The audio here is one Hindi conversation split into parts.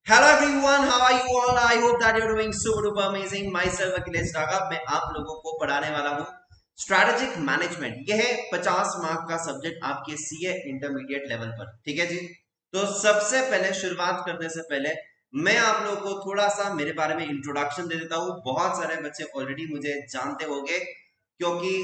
Hello everyone, how are you all? I hope that you're doing super duper amazing. Myself Akhilesh Raghav, मैं आप लोगों को पढ़ाने वाला हूँ स्ट्रैटेजिक मैनेजमेंट। यह है 50 मार्क का सब्जेक्ट आपके सीए इंटरमीडिएट लेवल पर। ठीक है जी। तो सबसे पहले शुरुआत करने से पहले मैं आप लोगों को थोड़ा सा मेरे बारे में इंट्रोडक्शन दे देता हूँ। बहुत सारे बच्चे ऑलरेडी मुझे जानते होंगे क्योंकि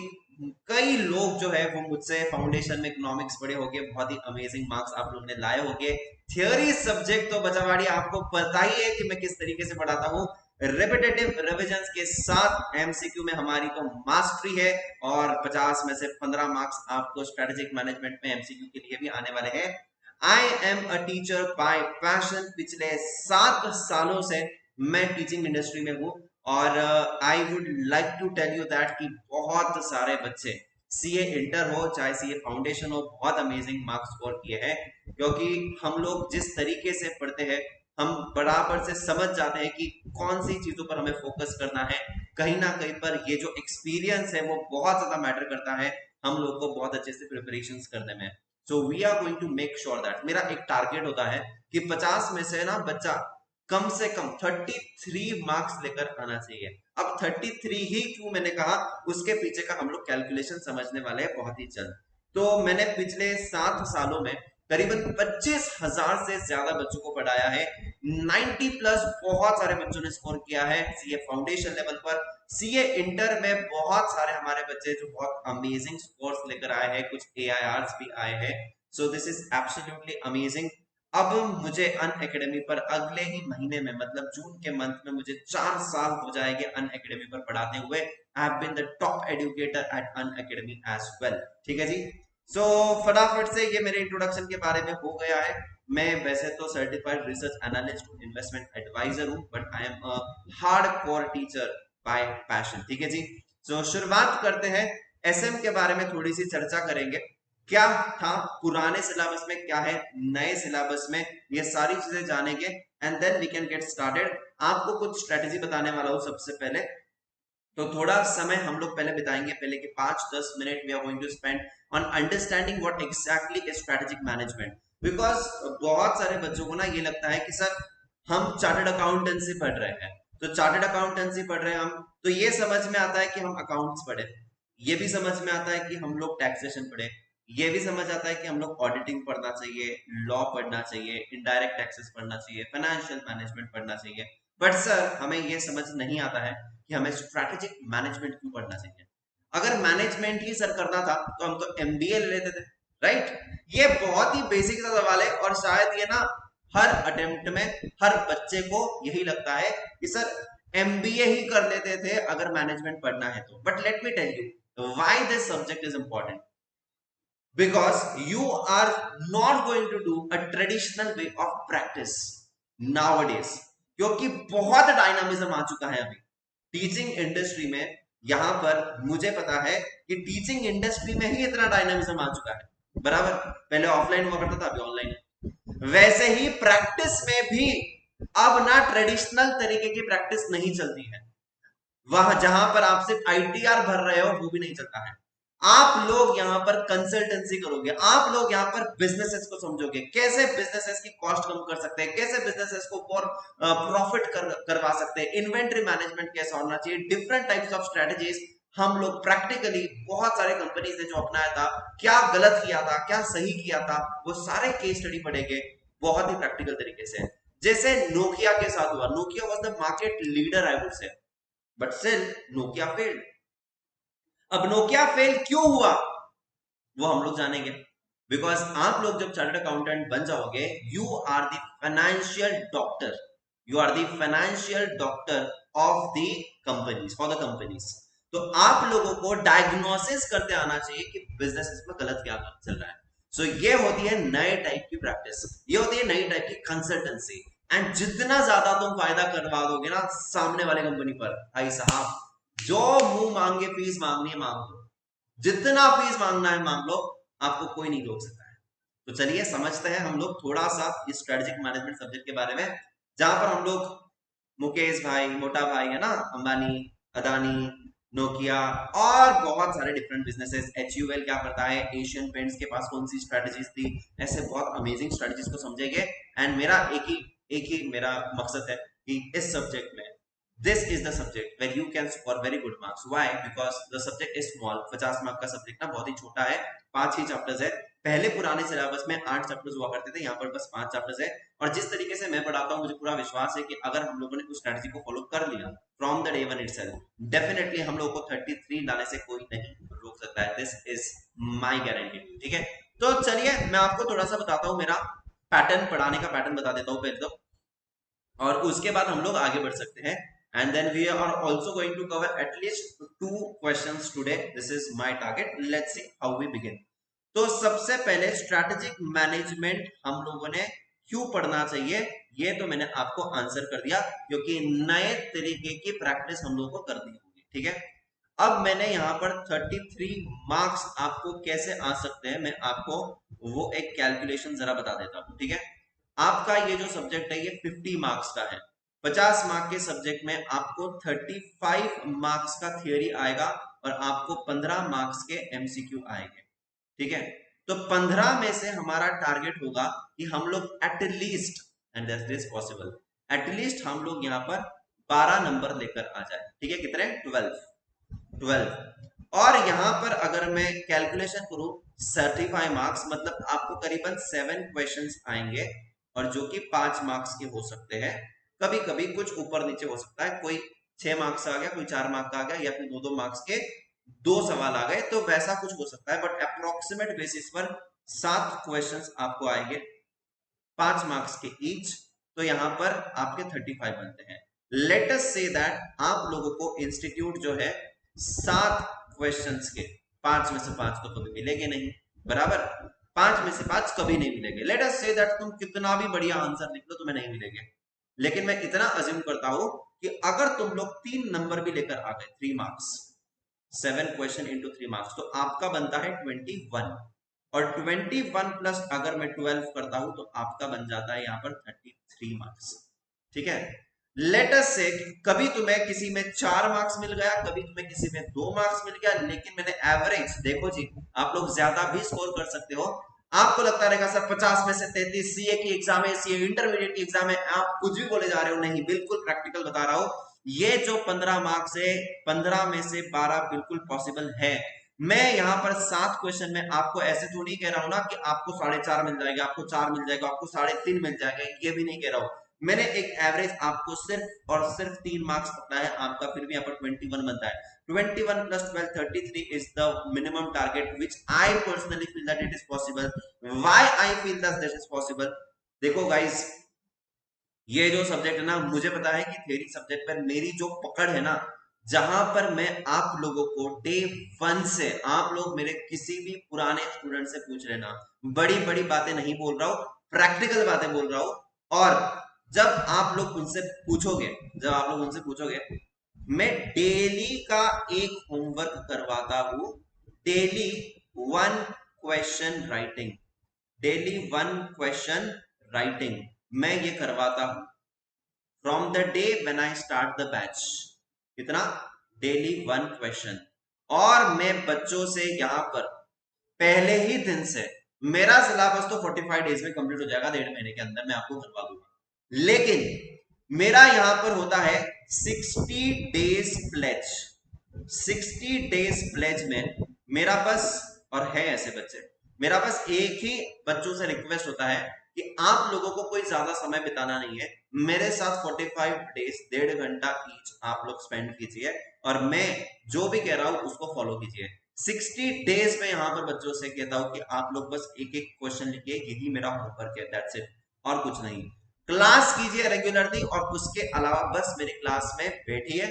कई लोग जो है वो मुझसे फाउंडेशन में इकोनॉमिक्स पढ़े होंगे, बहुत ही अमेजिंग मार्क्स आप लोगों ने लाए होंगे। थियोरी सब्जेक्ट तो बचावाड़ी आपको पता ही है कि मैं किस तरीके से पढ़ाता हूँ। रिपीटेटिव रिविजन के साथ एमसीक्यू में हमारी तो मास्टरी है और 50 में से 15 मार्क्स आपको स्ट्रेटेजिक मैनेजमेंट में एमसीक्यू के लिए भी आने वाले हैं। आई am a teacher by passion. पिछले 7 सालों से मैं टीचिंग इंडस्ट्री में हूँ और I would like to tell you that कि बहुत सारे बच्चे सीए इंटर हो चाहे सीए फाउंडेशन हो, बहुत अमेजिंग मार्क्स स्कोर किए हैं क्योंकि हम लोग जिस तरीके से पढ़ते हैं हम बराबर से समझ जाते हैं कि कौन सी चीजों पर हमें फोकस करना है। कहीं ना कहीं पर ये जो एक्सपीरियंस है वो बहुत ज्यादा मैटर करता है हम लोग को बहुत अच्छे से प्रिपरेशन करने में। So we are going to make sure that मेरा एक टारगेट होता है कि 50 में से ना बच्चा कम से कम 33 मार्क्स लेकर आना चाहिए। अब 33 ही क्यों मैंने कहा, उसके पीछे का हम लोग कैलकुलेशन समझने वाले हैं बहुत ही जल्द। तो मैंने पिछले 7 सालों में करीबन 25,000 से ज्यादा बच्चों को पढ़ाया है। 90 प्लस बहुत सारे बच्चों ने स्कोर किया है सीए फाउंडेशन लेवल पर। सीए इंटर में बहुत सारे हमारे बच्चे जो बहुत अमेजिंग स्कोर्स लेकर आए हैं, कुछ एआईआर्स भी आए हैं। So this is absolutely amazing. अब मुझे अन एकेडमी पर अगले ही महीने में मतलब जून के मंथ में मुझे 4 साल हो जाएंगे अन एकेडमी पर पढ़ाते हुए। I have been the top educator at Unacademy as well. ठीक है जी। सो फटाफट से ये मेरे इंट्रोडक्शन के बारे में हो गया है। मैं वैसे तो certified research analyst investment adviser हूँ, but I am a hardcore teacher by passion. ठीक है जी। सो शुरुआत करते हैं। एसएम के बारे में थोड़ी सी चर्चा करेंगे। क्या था पुराने सिलेबस में, क्या है नए सिलेबस में, ये सारी चीजें जानेंगे and then we can get started. आपको कुछ स्ट्रेटेजी बताने वाला हूं सबसे पहले। तो थोड़ा समय हम लोग पहले बिताएंगे, पहले के 5-10 minute we are going to spend on understanding what exactly is strategic management. Because बहुत सारे बच्चों को ना ये लगता है कि सर हम चार्टर्ड अकाउंटेंसी पढ़ रहे हैं, तो चार्टर्ड अकाउंटेंसी पढ़ रहे हैं हम तो ये समझ में आता है कि हम अकाउंट्स पढ़े, ये भी समझ में आता है कि हम लोग टैक्सेशन पढ़े, ये भी समझ आता है कि हम लोग ऑडिटिंग पढ़ना चाहिए, लॉ पढ़ना चाहिए, इनडायरेक्ट टैक्सेस पढ़ना चाहिए, फाइनेंशियल मैनेजमेंट पढ़ना चाहिए। बट सर हमें ये समझ नहीं आता है कि हमें स्ट्रैटेजिक मैनेजमेंट क्यों पढ़ना चाहिए। अगर मैनेजमेंट ही सर करना था तो हम तो एमबीए ले लेते थे, राइट। ये बहुत ही बेसिक सा सवाल है और शायद ये ना हर अटेम्प्ट में हर बच्चे को यही लगता है कि सर एमबीए ही कर लेते थे अगर मैनेजमेंट पढ़ना है तो। But let me tell you why this subject is important. because you are not going to do a traditional way of practice nowadays, क्योंकि बहुत डायनामिज्म आ चुका है अभी टीचिंग इंडस्ट्री में। यहां पर मुझे पता है कि टीचिंग इंडस्ट्री में ही इतना डायनामिज्म आ चुका है, बराबर। पहले ऑफलाइन हुआ करता था, अभी ऑनलाइन है। वैसे ही प्रैक्टिस में भी अब ना ट्रेडिशनल तरीके की प्रैक्टिस नहीं चलती है। वह जहां पर आप सिर्फ आईटीआर भर रहे हो वो भी नहीं चलता है। आप लोग यहाँ पर कंसल्टेंसी करोगे, आप लोग यहाँ पर बिजनेसेस को समझोगे, कैसे बिजनेसेस की कॉस्ट कम कर सकते हैं, कैसे बिजनेसेस को और प्रॉफिट करवा सकते हैं, इन्वेंट्री मैनेजमेंट कैसा होना चाहिए, डिफरेंट टाइप्स ऑफ स्ट्रेटजीज हम लोग प्रैक्टिकली बहुत सारे कंपनीज ने जो अपनाया था, क्या गलत किया था, क्या सही किया था, वो सारे केस स्टडी पढ़ेंगे बहुत ही प्रैक्टिकल तरीके से। जैसे नोकिया के साथ हुआ, Nokia was the market leader I would say, but still Nokia failed. अब नोकिया फेल क्यों हुआ वो हम लोग जानेंगे। बिकॉज आप लोग जब चार्टर्ड अकाउंटेंट बन जाओगे, you are the financial doctor, you are the financial doctor of the companies, for the companies. तो आप लोगों को डायग्नोसिस करते आना चाहिए कि बिजनेस में गलत क्या चल रहा है। सो ये होती है नए टाइप की प्रैक्टिस, ये होती है नई टाइप की कंसल्टेंसी। एंड जितना ज्यादा तुम फायदा करवा दोगे ना सामने वाले कंपनी पर, भाई साहब जो मुंह मांगे फीस मांगनी है मांग लो, जितना फीस मांगना है मांग लो, आपको कोई नहीं रोक सकता है। तो चलिए समझते हैं हम लोग थोड़ा सा इस स्ट्रेटेजिक मैनेजमेंट सब्जेक्ट के बारे में, जहां पर हम लोग मुकेश भाई, मोटा भाई है ना, अंबानी, अदानी, नोकिया और बहुत सारे डिफरेंट बिजनेसेस, एचयूएल क्या करता है, एशियन पेंट्स के पास कौन सी स्ट्रेटेजीज थी, ऐसे बहुत अमेजिंग स्ट्रेटेजीज को समझेंगे। एंड मेरा एक ही एक ही मेरा मकसद है कि इस सब्जेक्ट में this is the subject where you can score very good marks. Why? Because the subject is small. 50 mark का सब्जेक्ट ना बहुत ही छोटा है, 5 ही चैप्टर्स है। पहले पुराने सिलेबस में 8 चैप्टर्स हुआ करते थे, यहाँ पर बस 5 चैप्टर्स है। और जिस तरीके से मैं पढ़ाता हूँ मुझे पूरा विश्वास है कि अगर हम लोगों ने उस स्ट्रेटजी को फॉलो कर लिया from the day one itself, definitely हम लोगों को 33 लाने से कोई नहीं रोक सकता है। This is my guarantee. ठीक है, तो चलिए मैं आपको थोड़ा सा बताता हूँ, मेरा पैटर्न, पढ़ाने का पैटर्न बता देता हूँ पहले तो, और उसके बाद हम लोग आगे बढ़ सकते हैं। And then we are also going to cover at least 2 questions today. This is my target. Let's see how we begin. तो सबसे पहले स्ट्रैटेजिक मैनेजमेंट हम लोगों ने क्यों पढ़ना चाहिए, ये तो मैंने आपको आंसर कर दिया, क्योंकि नए तरीके की प्रैक्टिस हम लोगों को करनी होगी। ठीक है, अब मैंने यहाँ पर 33 मार्क्स आपको कैसे आ सकते हैं, मैं आपको वो एक कैलकुलेशन जरा बता देता हूँ। ठीक है, आपका ये जो सब्जेक्ट है ये 50 मार्क्स का है। 50 मार्क के सब्जेक्ट में आपको 35 मार्क्स का थियोरी आएगा और आपको 15 मार्क्स के एमसीक्यू आएंगे। ठीक है, तो 15 में से हमारा टारगेट होगा कि हम लोग at least, and that is possible, at least हम लोग यहाँ पर 12 नंबर लेकर आ जाए। ठीक है, कितने? 12। और यहां पर अगर मैं कैलकुलेशन करूं 35 मार्क्स, मतलब आपको करीबन 7 क्वेश्चंस आएंगे, और जो कि 5 मार्क्स के हो सकते हैं। कभी कभी कुछ ऊपर नीचे हो सकता है, कोई 6 मार्क्स आ गया, कोई 4 मार्क्स आ गया, या फिर 2-2 मार्क्स के 2 सवाल आ गए, तो वैसा कुछ हो सकता है। बट अप्रोक्सीमेट बेसिस पर 7 क्वेश्चंस आपको आएंगे, 5 मार्क्स के ईच। तो यहां पर आपके 35 बनते हैं। लेट अस से दैट आप लोगों को इंस्टीट्यूट जो है 7 क्वेश्चंस के 5 में से 5 तो कभी मिलेंगे नहीं, बराबर? 5 में से 5 कभी नहीं मिलेंगे। लेट अस से दैट तुम कितना भी बढ़िया आंसर लिख लो तुम्हें नहीं मिलेंगे, लेकिन मैं इतना अज्यूम करता हूं कि अगर तुम लोग 3 नंबर भी लेकर आ गए, 3 मार्क्स, 7 क्वेश्चन इंटू 3 मार्क्स, तो आपका बनता है 21। और 21 प्लस अगर मैं 12 करता हूं तो आपका बन जाता है यहाँ पर 33 मार्क्स। ठीक है, लेट अस से कभी तुम्हें किसी में 4 मार्क्स मिल गया, कभी तुम्हें किसी में 2 मार्क्स मिल गया, लेकिन मैंने एवरेज, देखो जी आप लोग ज्यादा भी स्कोर कर सकते हो। आपको लगता रहेगा सर 50 में से 33, सीए की एग्जाम है, सीए इंटरमीडिएट की एग्जाम है, आप कुछ भी बोले जा रहे हो। नहीं, बिल्कुल प्रैक्टिकल बता रहा हूं, ये जो 15 मार्क्स है, 15 में से 12 बिल्कुल पॉसिबल है। मैं यहाँ पर 7 क्वेश्चन में आपको ऐसे थोड़ी कह रहा हूं ना कि आपको 4.5 मिल जाएगा, आपको 4 मिल जाएगा, आपको 3.5 मिल जाएगा, ये भी नहीं कह रहा हूं। मैंने एक एवरेज आपको सिर्फ और सिर्फ 3 मार्क्स पता है आपका, फिर भी यहाँ पर 21 बनता है। 21 plus 12, 33 is the minimum target which I personally feel that it is possible. Why I feel that this is possible? देखो गाइस, ये जो सब्जेक्ट है ना, मुझे पता है कि थ्योरी सब्जेक्ट पर मेरी जो पकड़ है ना, जहां पर मैं आप लोगों को डे 1 से, आप लोग मेरे किसी भी पुराने स्टूडेंट से पूछ लेना, बड़ी बड़ी बातें नहीं बोल रहा हूं, प्रैक्टिकल बातें बोल रहा हूं। और जब आप लोग उनसे पूछोगे, मैं डेली का एक होमवर्क करवाता हूं, daily 1 question writing, daily 1 question writing मैं ये करवाता हूं from the day when I start the batch. कितना? Daily 1 question. और मैं बच्चों से यहां पर पहले ही दिन से, मेरा सिलेबस तो 45 डेज में कंप्लीट हो जाएगा, 1.5 महीने के अंदर मैं आपको करवा दूंगा, लेकिन मेरा यहां पर होता है 60 डेज प्लेज। 60 डेज प्लेज में मेरा बस, और है ऐसे बच्चे, मेरा बस एक ही बच्चों से रिक्वेस्ट होता है कि आप लोगों को कोई ज्यादा समय बिताना नहीं है, मेरे साथ 45 डेज 1.5 घंटा ईच आप लोग स्पेंड कीजिए, और मैं जो भी कह रहा हूं उसको फॉलो कीजिए। 60 डेज में यहां पर बच्चों से कहता हूं कि आप लोग बस एक एक क्वेश्चन लिखिए, यही मेरा होमवर्क है, दैट्स इट, और कुछ नहीं। क्लास कीजिए रेगुलरली, और उसके अलावा बस मेरी क्लास में बैठिए,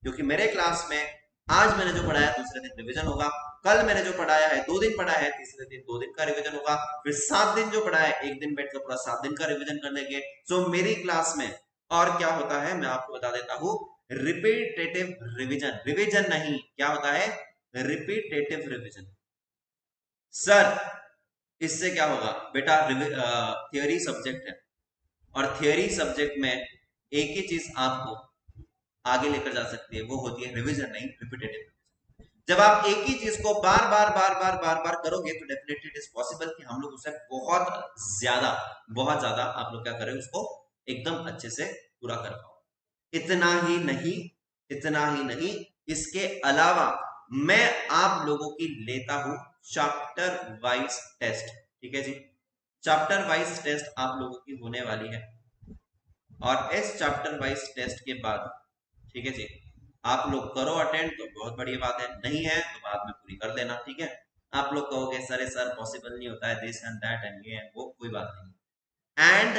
क्योंकि मेरे क्लास में आज मैंने जो पढ़ाया दूसरे दिन रिवीजन होगा, कल मैंने जो पढ़ाया है 2 दिन पढ़ाया है, तीसरे दिन 2 दिन का रिवीजन होगा, फिर 7 दिन जो पढ़ाया है एक दिन बैठकर पूरा 7 दिन का रिवीजन कर लेंगे। सो मेरी क्लास में और क्या होता है मैं आपको बता देता हूं, रिपीटेटिव रिवीजन, रिवीजन नहीं, क्या होता है? Repetitive revision. सर इससे क्या होगा बेटा? थियोरी सब्जेक्ट है, और थियोरी सब्जेक्ट में एक ही चीज आपको आगे लेकर जा सकती है, वो होती है रिवीजन, नहीं रिपीटेटिव। जब आप एक ही चीज को बार बार बार बार बार बार करोगे तो डेफिनेटली इट इज पॉसिबल कि हम लोग उसे बहुत ज्यादा आप लोग क्या करें, उसको एकदम अच्छे से पूरा कर पाओ। इतना ही नहीं, इसके अलावा मैं आप लोगों की लेता हूं चैप्टर वाइज टेस्ट। ठीक है जी, चैप्टर वाइज टेस्ट आप लोगों की होने वाली है और इस चैप्टर वाइज टेस्ट के बाद, ठीक है जी, आप लोग करो अटेंड तो बहुत बढ़िया बात है, नहीं है तो बाद में पूरी कर देना। ठीक है, आप लोग कहोगे सर पॉसिबल नहीं होता है दिस एंड दैट एंड ये है वो, कोई बात नहीं। एंड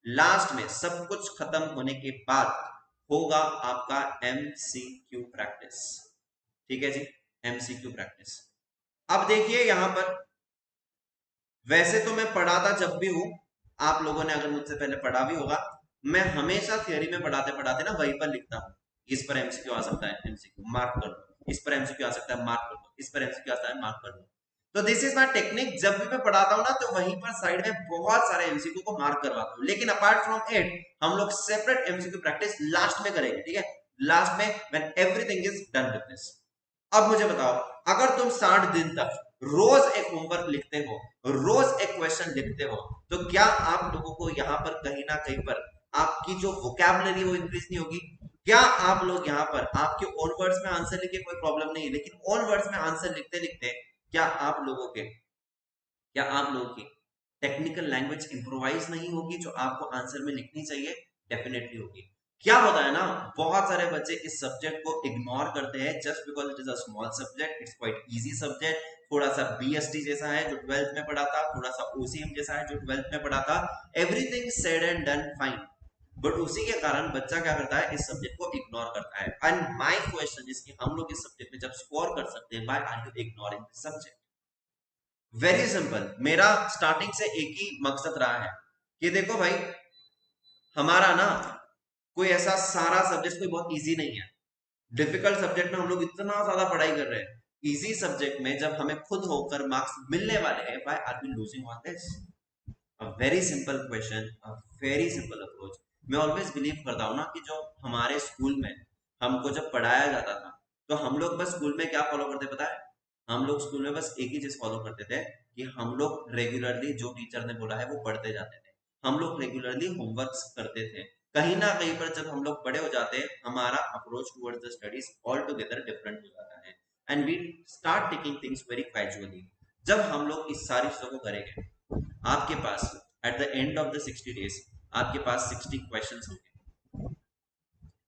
लास्ट में सब कुछ खत्म होने के बाद होगा आपका MCQ प्रैक्टिस। ठीक है जी, MCQ प्रैक्टिस। अब देखिए यहां पर, वैसे तो मैं पढ़ाता जब भी हूं, आप लोगों ने अगर मुझसे पहले पढ़ा भी होगा, मैं हमेशा थियोरी में पढ़ाते पढ़ाते ना वहीं पर लिखता हूं, इस पर MCQ आ सकता है, MCQ मार्क कर दो, इस पर MCQ आ सकता है मार्क कर दो, इस पर MCQ आता है मार्क कर दो। तो दिस इज माई टेक्निक, जब भी मैं पढ़ाता हूं ना तो वहीं पर साइड में बहुत सारे MCQ को मार्क करवाता हूं। लेकिन अपार्ट फ्रॉम इट हम लोग सेपरेट MCQ प्रैक्टिस लास्ट में करेंगे। ठीक है, लास्ट में when everything is done with this. अब मुझे बताओ, अगर तुम 60 दिन तक रोज एक होमवर्क लिखते हो, रोज एक क्वेश्चन लिखते हो, तो क्या आप लोगों को यहाँ पर कहीं ना कहीं पर आपकी जो वोकैबुलरी वो इंक्रीज नहीं होगी? क्या आप लोग यहाँ पर आपके ओन वर्ड्स में आंसर लिखे कोई प्रॉब्लम नहीं है, लेकिन ओन वर्ड्स में आंसर लिखते लिखते क्या आप लोगों की टेक्निकल लैंग्वेज इंप्रोवाइज नहीं होगी जो आपको आंसर में लिखनी चाहिए? डेफिनेटली होगी। क्या होता है ना, बहुत सारे बच्चे इस सब्जेक्ट को इग्नोर करते हैं just because it is a small subject, it's quite easy subject, थोड़ा सा BST जैसा है जो 12th में पढ़ा था, थोड़ा सा OCM जैसा है जो 12th में पढ़ा था, everything said and done fine, but उसी के कारण बच्चा क्या करता है, इस सब्जेक्ट को इग्नोर करता है। एंड माय क्वेश्चन इज कि हम लोग इस सब्जेक्ट में जब स्कोर कर सकते हैं, why are you ignoring this subject? Very simple, मेरा स्टार्टिंग से एक ही मकसद रहा है कि देखो भाई, हमारा ना कोई ऐसा सारा सब्जेक्ट कोई बहुत इजी नहीं है। डिफिकल्ट सब्जेक्ट में हम लोग इतना ज्यादा पढ़ाई कर रहे हैं, इजी सब्जेक्ट में जब हमें खुद होकर मार्क्स मिलने वाले हैं, why are we losing on this? A very simple question, a very simple approach. मैं ऑलवेज बिलीव करता हूँ ना कि जो हमारे स्कूल में हमको जब पढ़ाया जाता था, तो हम लोग बस स्कूल में क्या फॉलो करते पता है? हम लोग स्कूल में बस एक ही चीज फॉलो करते थे कि हम लोग रेगुलरली जो टीचर ने बोला है वो पढ़ते जाते थे, हम लोग रेगुलरली होमवर्क करते थे। कहीं ना कहीं पर जब हम लोग बड़े हो जाते हैं, हमारा approach towards the studies altogether different हो जाता है and we start taking things very casually. जब हम लोग इस सारी चीजों को करेंगे, आपके पास at the end of the 60 days आपके पास 60 क्वेश्चंस होंगे।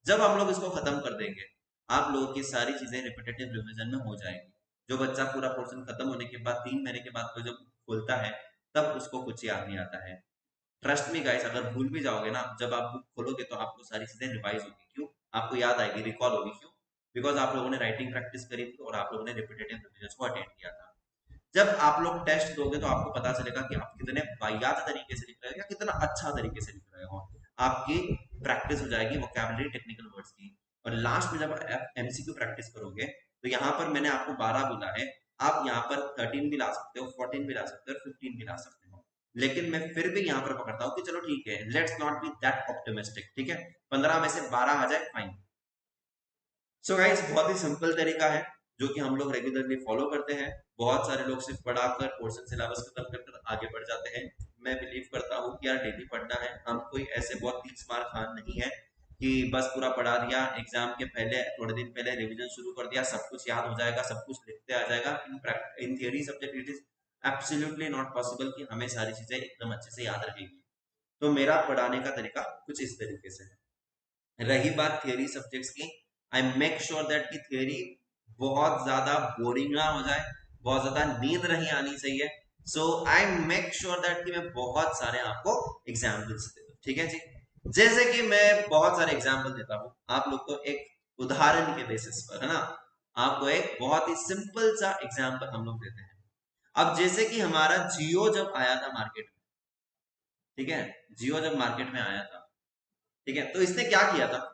जब हम लोग इसको खत्म कर देंगे, आप लोगों की सारी चीजें रिपीटेटिव रिवीजन में हो जाएंगी। जो बच्चा पूरा पोर्शन खत्म होने के बाद 3 महीने के बाद जब खोलता है, तब उसको कुछ याद नहीं आता है। ट्रस्ट मी गाइस, अगर भूल भी जाओगे ना, जब आप बुक खोलोगे तो आपको सारी चीजें रिवाइज होगी। क्यों? आपको याद आएगी, रिकॉल होगी। क्यों? बिकॉज आप लोगों ने राइटिंग प्रैक्टिस करी थी और आप लोगों ने रिपीटेटिव रिवीजन को अटेंड किया था। जब आप लोग टेस्ट दोगे तो आपको पता चलेगा कि आप कितने वाहियात तरीके से लिख रहे हो या कितना अच्छा तरीके से लिख रहे हो। आपकी प्रैक्टिस हो जाएगी वोकैबुलरी, टेक्निकल वर्ड्स की। और लास्ट में जब MCQ प्रैक्टिस करोगे, तो यहाँ पर मैंने आपको 12 बोला है, आप यहाँ पर 13 भी ला सकते हो, 14 भी ला सकते हो, 15 भी ला सकते हो। लेकिन मैं फिर भी यहाँ पर पकड़ता हूँ कि चलो ठीक है, let's not be that optimistic. ठीक है, 15 में से 12 आ जाए, फाइन। सो गाइस, बहुत ही सिंपल तरीका है जो कि हम लोग रेगुलरली फॉलो करते हैं। बहुत सारे लोग सिर्फ पढ़ाकर पोर्शन सिलेबस खत्म कर आगे बढ़ जाते हैं। मैं बिलीव करता हूँ कि यार डेली पढ़ना है। हम कोई ऐसे बहुत 30 मार खान नहीं है कि बस पूरा पढ़ा दिया, एग्जाम के पहले थोड़े दिन पहले रिवीजन शुरू कर दिया, सब कुछ याद हो जाएगा, सब कुछ लिखते आ जाएगा। In theory subject it is absolutely not possible कि हमें सारी चीजें एकदम अच्छे से याद रहेंगी। तो मेरा पढ़ाने का तरीका कुछ इस तरीके से है। रही बात थियरी सब्जेक्ट्स की, आई मेक श्योर दैट की थियरी बहुत ज्यादा बोरिंग ना हो जाए, बहुत ज्यादा नींद नहीं आनी चाहिए। सो आई मेक श्योर दैट कि मैं बहुत सारे आपको एग्जाम्पल्स दे दूं। ठीक है जी, जैसे कि मैं बहुत सारे एग्जाम्पल देता हूँ आप लोग को, एक उदाहरण के बेसिस पर, है ना, आपको एक बहुत ही सिंपल सा एग्जाम्पल हम लोग देते हैं। अब जैसे कि हमारा जियो जब आया था मार्केट में, ठीक है, जियो जब मार्केट में आया था, ठीक है, तो इसने क्या किया था?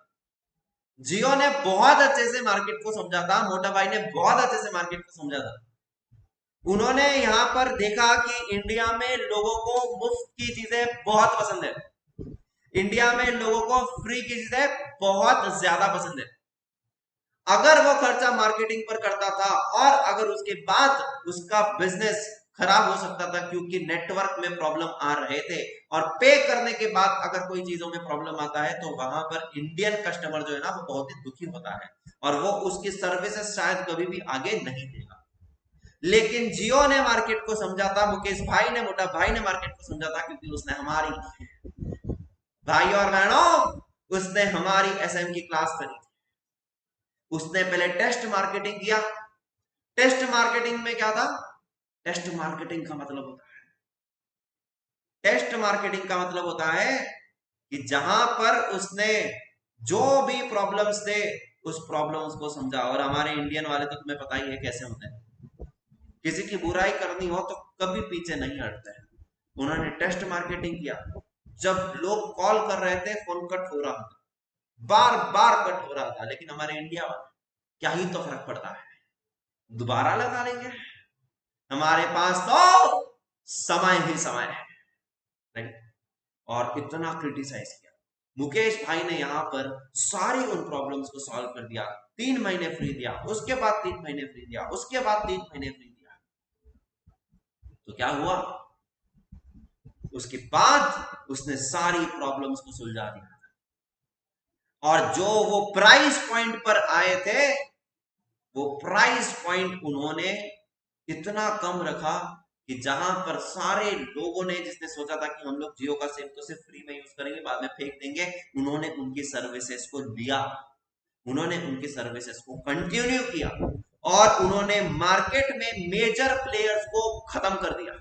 जियो ने बहुत अच्छे से मार्केट को समझा था, मोटा भाई ने बहुत अच्छे से मार्केट को समझा था। उन्होंने यहां पर देखा कि इंडिया में लोगों को मुफ्त की चीजें बहुत पसंद है, इंडिया में लोगों को फ्री की चीजें बहुत ज्यादा पसंद है। अगर वो खर्चा मार्केटिंग पर करता था और अगर उसके बाद उसका बिजनेस खराब हो सकता था क्योंकि नेटवर्क में प्रॉब्लम आ रहे थे। और पे करने के बाद अगर कोई चीजों में प्रॉब्लम आता है तो वहां पर इंडियन कस्टमर जो है ना वो बहुत ही दुखी होता है और वो उसकी सर्विसेज शायद कभी भी आगे नहीं देगा। लेकिन जियो ने मार्केट को समझा था, मुकेश भाई ने, मोटा भाई ने मार्केट को समझा था क्योंकि उसने हमारी, भाई और बहनों, उसने हमारी एसएम की क्लास करी थी। उसने पहले टेस्ट मार्केटिंग किया। टेस्ट मार्केटिंग में क्या था? टेस्ट मार्केटिंग का मतलब होता है, टेस्ट मार्केटिंग का मतलब होता है कि जहां पर उसने जो भी प्रॉब्लम्स थे उस प्रॉब्लम्स को समझा। और हमारे इंडियन वाले तो तुम्हें पता ही है कैसे होते हैं, किसी की बुराई करनी हो तो कभी पीछे नहीं हटते हैं। उन्होंने टेस्ट मार्केटिंग किया। जब लोग कॉल कर रहे थे फोन कट हो रहा था, बार बार कट हो रहा था, लेकिन हमारे इंडिया वाले क्या ही तो फर्क पड़ता है, दोबारा लगा लेंगे, हमारे पास तो समय ही समय है, राइट। और इतना क्रिटिसाइज किया। मुकेश भाई ने यहां पर सारी उन प्रॉब्लम्स को सॉल्व कर दिया। 3 महीने फ्री दिया, उसके बाद 3 महीने फ्री दिया, उसके बाद 3 महीने फ्री दिया। तो क्या हुआ? उसके बाद उसने सारी प्रॉब्लम्स को सुलझा दिया। और जो वो प्राइस पॉइंट पर आए थे, वो प्राइस पॉइंट उन्होंने इतना कम रखा कि जहां पर सारे लोगों ने, जिसने सोचा था कि हम लोग जियो का सिम तो सिर्फ फ्री में यूज करेंगे बाद में फेंक देंगे, उन्होंने उनकी सर्विसेज को लिया, उन्होंने उनकी सर्विसेज को कंटिन्यू किया और उन्होंने मार्केट में मेजर प्लेयर्स को खत्म कर दिया।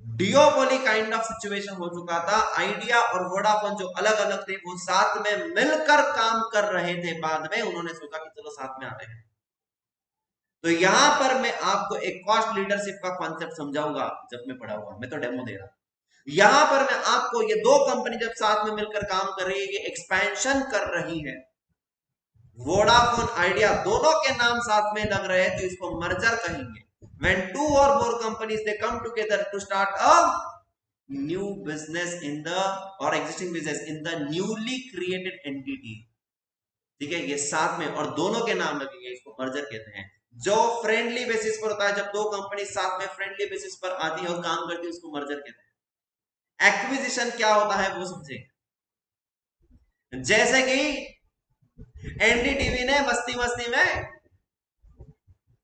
डियोपोली काइंड ऑफ सिचुएशन हो चुका था। आइडिया और वोडाफोन जो अलग अलग थे वो साथ में मिलकर काम कर रहे थे। बाद में उन्होंने सोचा कि चलो साथ में आते हैं। तो यहां पर मैं आपको एक कॉस्ट लीडरशिप का कॉन्सेप्ट समझाऊंगा जब मैं पढ़ाऊंगा, मैं तो डेमो दे रहा हूं। यहां पर मैं आपको, ये दो कंपनी जब साथ में मिलकर काम कर रही है, ये एक्सपेंशन कर रही है, वोडाफोन आइडिया दोनों के नाम साथ में लग रहे हैं तो इसको मर्जर कहेंगे। When two or more companies they come together to start a new business in the or existing business in the newly created entity, ठीक है, ये साथ में और दोनों के नाम लगेंगे, इसको मर्जर कहते हैं। जो फ्रेंडली बेसिस पर होता है, जब दो कंपनी साथ में फ्रेंडली बेसिस पर आती है और काम करती है, उसको मर्जर कहते हैं। एक्विजिशन क्या होता है वो समझे। जैसे कि एनडीटीवी ने मस्ती मस्ती में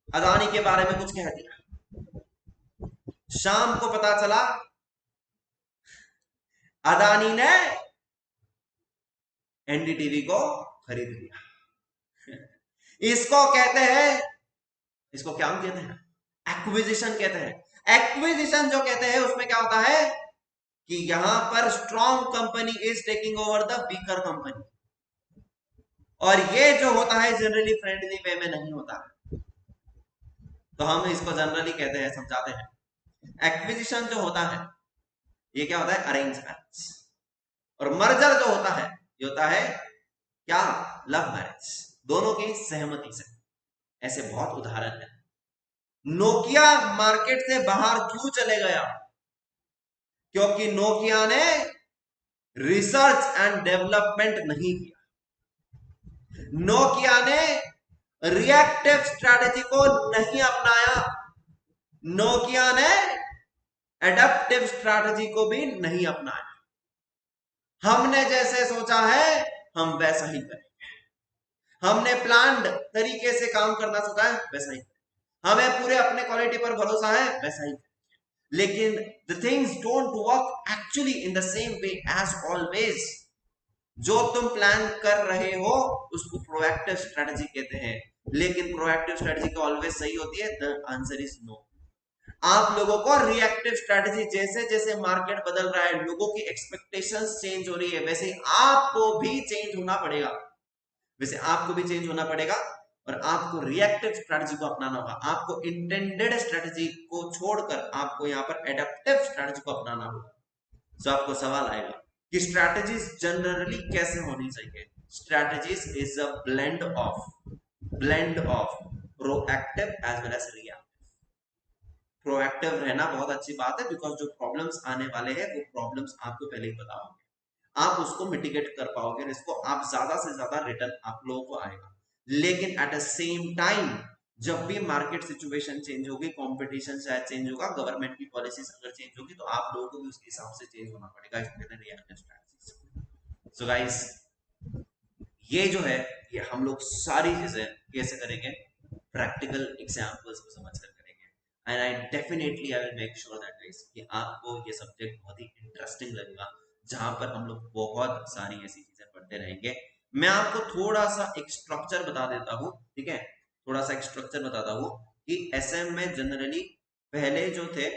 अदानी के बारे में कुछ कह दिया, शाम को पता चला अदानी ने एनडीटीवी को खरीद लिया। इसको कहते हैं, इसको क्या कहते हैं? एक्विजिशन कहते हैं। एक्विजिशन जो कहते हैं उसमें क्या होता है कि यहां पर strong company is taking over the weaker company, और ये जो होता है जनरली फ्रेंडली वे में नहीं होता है, तो हम इसको जनरली कहते हैं, समझाते हैं। एक्विजिशन जो होता है ये क्या होता है? Arrange marriage. और मर्जर जो होता है ये होता है क्या? लव मैरिज, दोनों की सहमति से। ऐसे बहुत उदाहरण है। नोकिया मार्केट से बाहर क्यों चले गया? क्योंकि नोकिया ने रिसर्च एंड डेवलपमेंट नहीं किया। नोकिया ने रिएक्टिव स्ट्रैटेजी को नहीं अपनाया। नोकिया ने एडेप्टिव स्ट्रैटेजी को भी नहीं अपनाया। हमने जैसे सोचा है हम वैसा ही करेंगे। हमने प्लान्ड तरीके से काम करना सोचा है वैसा ही करेंगे। हमें पूरे अपने क्वालिटी पर भरोसा है वैसा ही। लेकिन the things don't work actually in the same way as always। जो तुम प्लान कर रहे हो उसको प्रोएक्टिव स्ट्रेटजी कहते हैं, लेकिन प्रोएक्टिव स्ट्रेटजी का ऑलवेज सही होती है? The answer is no. आप लोगों को रिएक्टिव स्ट्रेटजी, जैसे जैसे मार्केट बदल रहा है, लोगों की एक्सपेक्टेशंस चेंज हो रही है, वैसे आपको भी चेंज होना पड़ेगा। वैसे आपको भी चेंज होना पड़ेगा और आपको रिएक्टिव स्ट्रेटजी को अपनाना होगा। आपको इंटेंडेड स्ट्रेटजी को छोड़कर आपको यहाँ पर एडेप्टिव स्ट्रेटजी को अपनाना होगा। तो आपको सवाल आएगा कि स्ट्रेटजीज जनरली कैसे होनी चाहिए? Strategies is a blend of proactive as well as reactive. Proactive रहना बहुत अच्छी बात है, बिकॉज जो प्रॉब्लम्स आने वाले हैं वो प्रॉब्लम्स आपको पहले ही पता होंगे, आप उसको मिटिगेट कर पाओगे, इसको आप ज्यादा से ज्यादा रिटर्न आप लोगों को आएगा। लेकिन एट द सेम टाइम जब भी मार्केट सिचुएशन चेंज होगी, कंपटीशन शायद चेंज होगा, गवर्नमेंट की पॉलिसीज अगर चेंज होगी, तो आप लोगों को भी उसके हिसाब से चेंज होना पड़ेगा। इसमें रिएक्शन स्ट्रेटजीज। सो गाइस, ये जो है, ये हम लोग सारी चीजें कैसे करेंगे, प्रैक्टिकल एग्जांपल्स को समझ कर करेंगे। And I definitely I will make sure that guys कि आपको ये सब्जेक्ट बहुत ही इंटरेस्टिंग लगेगा, जहां पर हम लोग बहुत सारी ऐसी चीजें पढ़ते रहेंगे। मैं आपको थोड़ा सा एक स्ट्रक्चर बता देता हूँ, ठीक है, थोड़ा सा एक स्ट्रक्चर बताता हूँ कि एसएम में जनरली पहले जो थे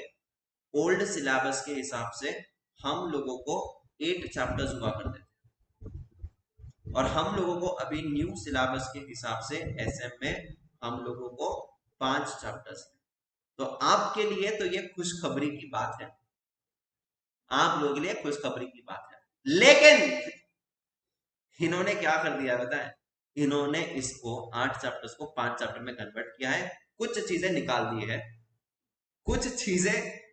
ओल्ड सिलेबस के हिसाब से हम लोगों को 8 चैप्टर्स हुआ करते थे, और हम लोगों को अभी न्यू सिलेबस के हिसाब से एसएम में हम लोगों को 5 चैप्टर्स हैं। तो आपके लिए तो ये खुशखबरी की बात है, आप लोगों के लिए खुशखबरी की बात है। लेकिन इन्होंने क्या कर दिया बताएं, इन्होंने इसको 8 चैप्टर्स को 5 चैप्टर में कन्वर्ट किया है, कुछ चीजें निकाल दी है, कुछ चीजें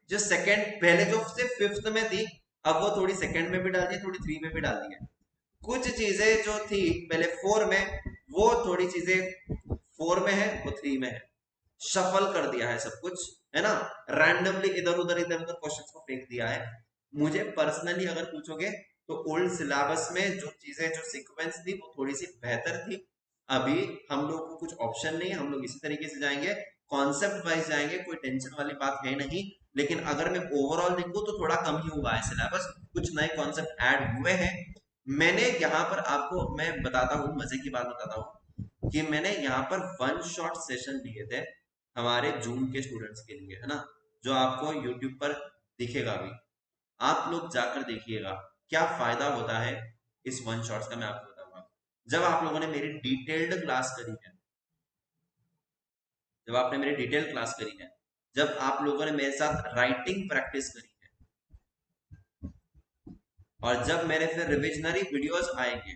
जो सेकंड पहले जो सिर्फ 5th में थी, अब वो थोड़ी सेकंड में भी डाल दी, थोड़ी 3 में भी डाल दी है। कुछ चीजें जो थी पहले 4 में, वो थोड़ी चीजें 4 में है, वो 3 में है। शफल कर दिया है सब कुछ, है ना, रैंडमली इधर उधर क्वेश्चंस को फेंक दिया है। मुझे पर्सनली अगर पूछोगे तो ओल्ड सिलेबस में जो चीजें, जो सीक्वेंस थी, वो थोड़ी सी बेहतर थी। अभी हम लोग को कुछ ऑप्शन नहीं है, हम लोग इसी तरीके से जाएंगे, कॉन्सेप्ट वाइज जाएंगे, कोई टेंशन वाली बात है नहीं। लेकिन अगर मैं ओवरऑल देखूं तो थोड़ा कम ही हुआ है सिलेबस, कुछ नए कॉन्सेप्ट ऐड हुए हैं। मैंने यहाँ पर आपको मैं बताता हूँ, मजे की बात बताता हूँ कि मैंने यहाँ पर 1 शॉट सेशन लिए थे हमारे जून के स्टूडेंट्स के लिए, है ना, जो आपको यूट्यूब पर दिखेगा भी, आप लोग जाकर देखिएगा क्या फायदा होता है इस 1 शॉट्स का, मैं आपको बताऊंगा। जब आप लोगों ने मेरी डिटेल्ड क्लास करी है, जब आपने मेरी डिटेल क्लास करी है, जब आप लोगों ने मेरे साथ राइटिंग प्रैक्टिस करी है, और जब मेरे फिर रिविजनरी वीडियोस आएंगे,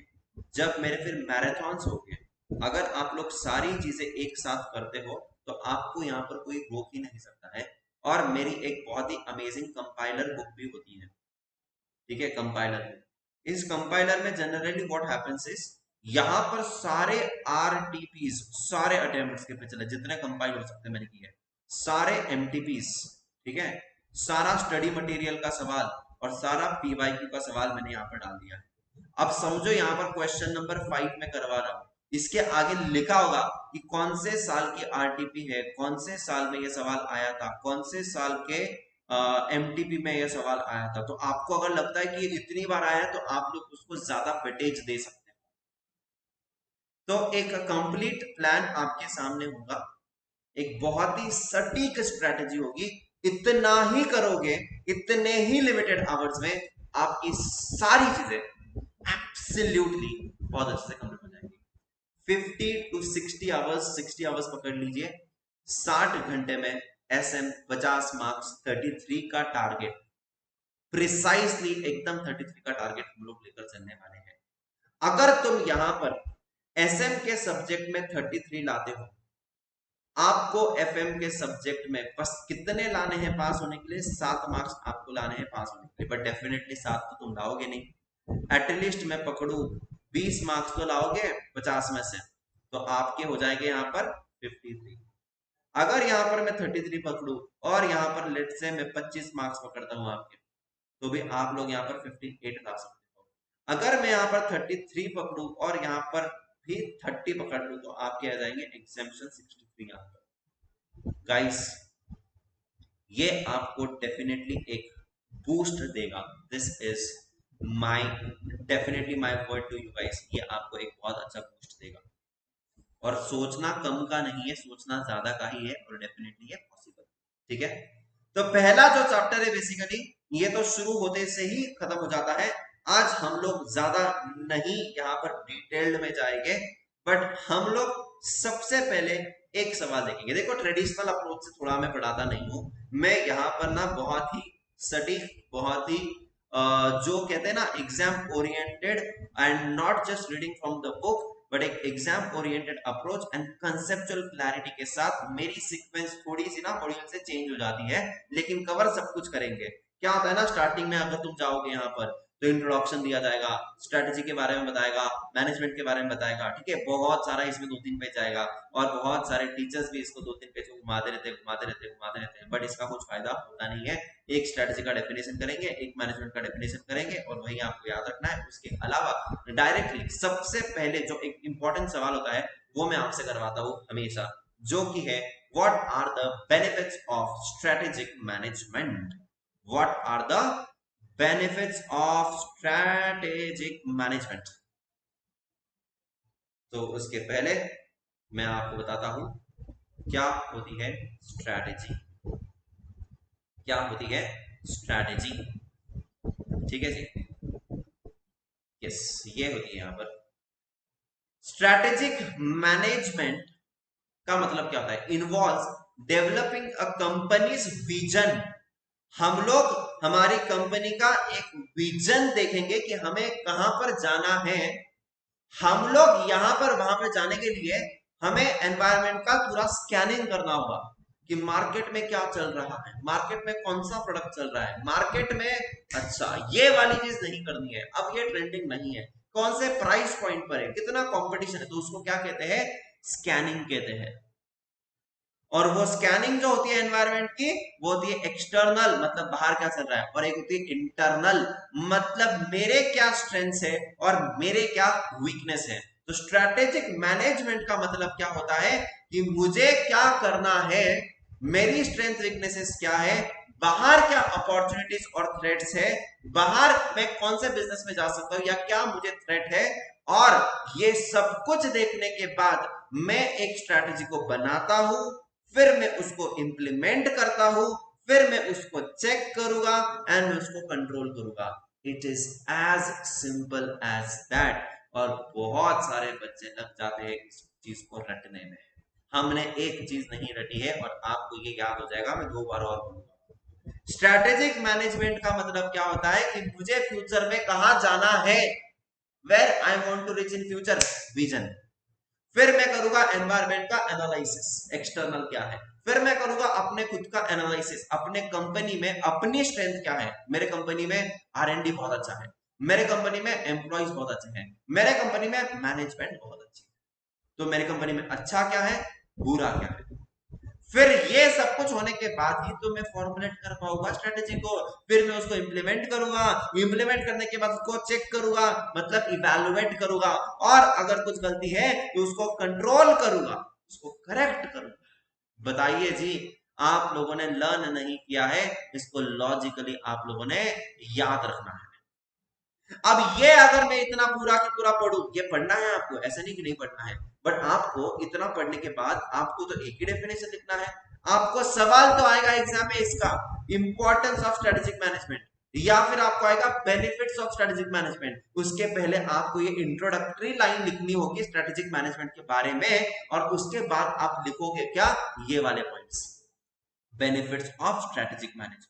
जब मेरे फिर मैराथन्स होंगे, अगर आप लोग सारी चीजें एक साथ करते हो तो आपको यहाँ पर कोई रोक ही नहीं सकता है। और मेरी एक बहुत ही अमेजिंग कंपाइलर बुक भी होती है, ठीक है, कंपाइलर बुक। इस कंपाइलर में जनरली व्हाट हैपेंस इज, यहाँ पर सारे आरटीपीज, सारे अटेम्प्ट्स के पे चले, जितने कंपाइल हो सकते मैंने किए, सारे एमटीपीज, ठीक है, सारा स्टडी मटेरियल का सवाल और सारा पीवाईक्यू का सवाल मैंने यहाँ पर डाल दिया है। अब समझो यहाँ पर क्वेश्चन नंबर 5 में करवा रहा हूं, इसके आगे लिखा होगा कि कौन से साल की आरटीपी है, कौन से साल में ये सवाल आया था, कौन से साल के एमटीपी में ये सवाल आया था। तो आपको अगर लगता है कि ये इतनी बार आया है तो आप लोग उसको ज्यादा वेटेज दे सकते हैं। तो एक कंप्लीट प्लान आपके सामने होगा, एक बहुत ही सटीक स्ट्रेटेजी होगी। इतना ही करोगे, इतने ही लिमिटेड आवर्स में आपकी सारी चीजें एब्सोल्युटली बहुत अच्छे से कंप्लीट हो जाएंगी। 50 to 60 आवर्स, 60 आवर्स पकड़ लीजिए, 60 घंटे में एसएम 50 मार्क्स, 33 का टारगेट, प्रिसाइसली एकदम 33 का टारगेट हम लोग लेकर चलने वाले हैं। अगर तुम यहां पर एसएम के सब्जेक्ट में 33 लाते हो, आपको एफएम के सब्जेक्ट में बस कितने लाने हैं पास होने के लिए, 7 मार्क्स आपको लाने हैं पास होने के लिए। बट डेफिनेटली 7 तो तुम लाओगे नहीं, एटलीस्ट मैं पकड़ू 20 मार्क्स तो लाओगे 50 में से, तो आपके हो जाएंगे यहाँ पर 53। अगर यहाँ पर मैं 33 पकड़ू और यहाँ पर लेट से मैं 25 मार्क्स पकड़ता हूँ आपके, तो भी आप लोग यहाँ पर 58 ला सकते हो। अगर मैं यहाँ पर 33 पकड़ू और यहाँ पर भी 30 पकड़ लू, तो आपके आ जाएंगे एग्जाम्पशन 63 यहाँ पर। गाइस, ये आपको डेफिनेटली एक बूस्ट देगा। This is my definitely my word to you guys, ये आपको एक बहुत अच्छा बूस्ट देगा। और सोचना कम का नहीं है, सोचना ज्यादा का ही है, और डेफिनेटली ये पॉसिबल, ठीक है। तो पहला जो चैप्टर है बेसिकली, ये तो शुरू होते से ही खत्म हो जाता है। आज हम लोग ज्यादा नहीं यहाँ पर डिटेल्ड में जाएंगे, बट हम लोग सबसे पहले एक सवाल देखेंगे। देखो, ट्रेडिशनल अप्रोच से थोड़ा मैं पढ़ाता नहीं हूं, मैं यहाँ पर ना बहुत ही सटीक, बहुत ही जो कहते हैं ना exam oriented, and not just reading from the book, but एक exam oriented approach and conceptual clarity के साथ। मेरी सीक्वेंस थोड़ी सी ना मॉड्यूल से चेंज हो जाती है, लेकिन कवर सब कुछ करेंगे। क्या होता है ना, स्टार्टिंग में अगर तुम जाओगे यहाँ पर तो इंट्रोडक्शन दिया जाएगा, स्ट्रेटेजी के बारे में बताएगा, मैनेजमेंट के बारे में बताएगा, ठीक है। बहुत सारा इसमें 2-3 पेज आएगा और बहुत सारे टीचर्स भी इसको 2-3 पेज को घुमाते रहते हैं, बट इसका कुछ फायदा होता नहीं है। एक स्ट्रेटेजी का डेफिनेशन करेंगे, एक मैनेजमेंट का डेफिनेशन करेंगे और वही आपको याद रखना है। उसके अलावा डायरेक्टली सबसे पहले जो एक इंपॉर्टेंट सवाल होता है वो मैं आपसे करवाता हूं हमेशा, जो कि है what are the benefits of strategic management. What are the benefits of strategic management. तो उसके पहले मैं आपको बताता हूं क्या होती है स्ट्रेटेजी। क्या होती है स्ट्रेटेजी, ठीक है जी। यस, ये होती है यहां पर स्ट्रेटेजिक मैनेजमेंट का मतलब क्या होता है, इन्वॉल्व डेवलपिंग अ कंपनीज विजन। हम लोग हमारी कंपनी का एक विजन देखेंगे कि हमें कहां पर जाना है। हम लोग यहां पर वहां पर जाने के लिए हमें एनवायरनमेंट का पूरा स्कैनिंग करना होगा कि मार्केट में क्या चल रहा है, मार्केट में कौन सा प्रोडक्ट चल रहा है, मार्केट में अच्छा ये वाली चीज नहीं करनी है, अब ये ट्रेंडिंग नहीं है, कौन से प्राइस पॉइंट पर है, कितना कंपटीशन है, तो उसको क्या कहते हैं, स्कैनिंग कहते हैं। और वो स्कैनिंग जो होती है एनवायरनमेंट की वो होती है एक्सटर्नल, मतलब बाहर क्या चल रहा है, और एक होती है इंटरनल, मतलब मेरे क्या स्ट्रेंथ है और मेरे क्या वीकनेस है। तो स्ट्रेटेजिक मैनेजमेंट का मतलब क्या होता है कि मुझे क्या करना है, मेरी स्ट्रेंथ वीकनेसेस क्या है, बाहर क्या अपॉर्चुनिटीज और थ्रेट्स है, बाहर मैं कौन से बिजनेस में जा सकता हूं या क्या मुझे थ्रेट है, और ये सब कुछ देखने के बाद मैं एक स्ट्रैटेजी को बनाता हूं, फिर मैं उसको इंप्लीमेंट करता हूं, फिर मैं उसको चेक करूंगा एंड मैं उसको कंट्रोल करूंगा। It is as simple as that. और बहुत सारे बच्चे लग जाते हैं इस चीज को रटने में। हमने एक चीज नहीं रटी है और आपको ये याद हो जाएगा, मैं 2 बार और बोलूंगा। स्ट्रैटेजिक मैनेजमेंट का मतलब क्या होता है कि मुझे फ्यूचर में कहां जाना है, where I want to reach in future, vision. फिर मैं करूंगा एनवायरमेंट का एनालिसिस, एक्सटर्नल क्या है, फिर मैं करूंगा अपने खुद का एनालिसिस, अपने कंपनी में अपनी स्ट्रेंथ क्या है, मेरे कंपनी में R&D बहुत अच्छा है, मेरे कंपनी में एम्प्लॉइज बहुत अच्छे हैं, मेरे कंपनी में मैनेजमेंट बहुत अच्छी है, तो मेरी कंपनी में अच्छा क्या है, बुरा क्या है। फिर ये सब कुछ होने के बाद ही तो मैं फॉर्मुलेट कर पाऊंगा स्ट्रेटेजी को, फिर मैं उसको इंप्लीमेंट करूंगा, इंप्लीमेंट करने के बाद उसको चेक करूंगा, मतलब इवैल्यूएट करूंगा, और अगर कुछ गलती है तो उसको कंट्रोल करूंगा, उसको करेक्ट करूंगा। बताइए जी, आप लोगों ने लर्न नहीं किया है, इसको लॉजिकली आप लोगों ने याद रखना है। अब ये अगर मैं इतना पूरा की पूरा पढ़ूं, ये पढ़ना है आपको, ऐसा नहीं कि नहीं पढ़ना है, बट आपको इतना पढ़ने के बाद आपको तो एक ही डेफिनेशन लिखना है। आपको सवाल तो आएगा एग्जाम में इसका, इंपॉर्टेंस ऑफ स्ट्रेटेजिक मैनेजमेंट, या फिर आपको आएगा बेनिफिट्स ऑफ स्ट्रेटेजिक मैनेजमेंट। उसके पहले आपको ये इंट्रोडक्टरी लाइन लिखनी होगी स्ट्रेटेजिक मैनेजमेंट के बारे में, और उसके बाद आप लिखोगे क्या, ये वाले points, benefits of strategic management.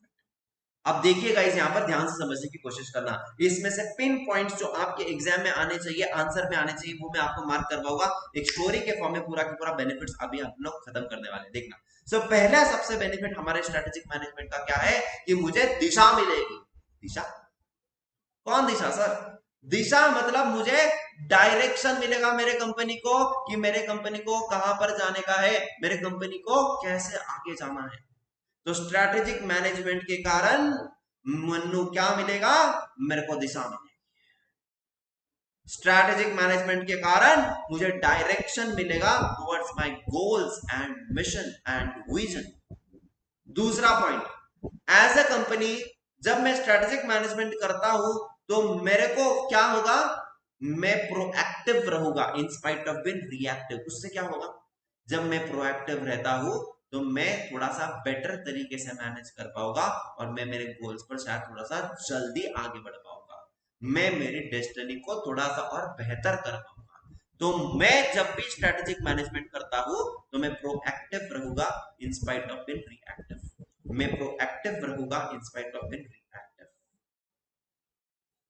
अब देखिए गाइस, यहाँ पर ध्यान से समझने की कोशिश करना, इसमें से पिन पॉइंट्स जो आपके एग्जाम में आने चाहिए, आंसर में आने चाहिए, वो मैं आपको मार्क करवाऊंगा एक स्टोरी के फॉर्म में, पूरा की पूरा बेनिफिट्स अभी हम लोग खत्म करने वाले, देखना। सो पहला सबसे बेनिफिट हमारे स्ट्रेटेजिक मैनेजमेंट का क्या है कि मुझे दिशा मिलेगी। दिशा, कौन दिशा सर, दिशा मतलब मुझे डायरेक्शन मिलेगा मेरे कंपनी को, कि मेरे कंपनी को कहां पर जाने का है, मेरे कंपनी को कैसे आगे जाना है। तो स्ट्रैटेजिक मैनेजमेंट के कारण मन्नू क्या मिलेगा, मेरे को दिशा मिलेगी। स्ट्रैटेजिक मैनेजमेंट के कारण मुझे डायरेक्शन मिलेगा towards my goals and mission and vision. दूसरा पॉइंट, एज अ कंपनी जब मैं स्ट्रैटेजिक मैनेजमेंट करता हूं तो मेरे को क्या होगा, मैं प्रोएक्टिव रहूंगा इन स्पाइट ऑफ बीइंग रिएक्टिव। उससे क्या होगा, जब मैं प्रोएक्टिव रहता हूं तो मैं थोड़ा सा बेटर तरीके से मैनेज कर पाऊंगा और मैं मेरे गोल्स पर शायद थोड़ा सा जल्दी आगे बढ़ पाऊंगा, मैं मेरी डेस्टिनी को थोड़ा सा और बेहतर कर पाऊंगा। तो मैं जब भी स्ट्रेटेजिक मैनेजमेंट करता हूं तो मैं प्रोएक्टिव रहूंगा इन स्पाइट ऑफ बीइंग रिएक्टिव, मैं प्रोएक्टिव रहूंगा इन spite of being reactive.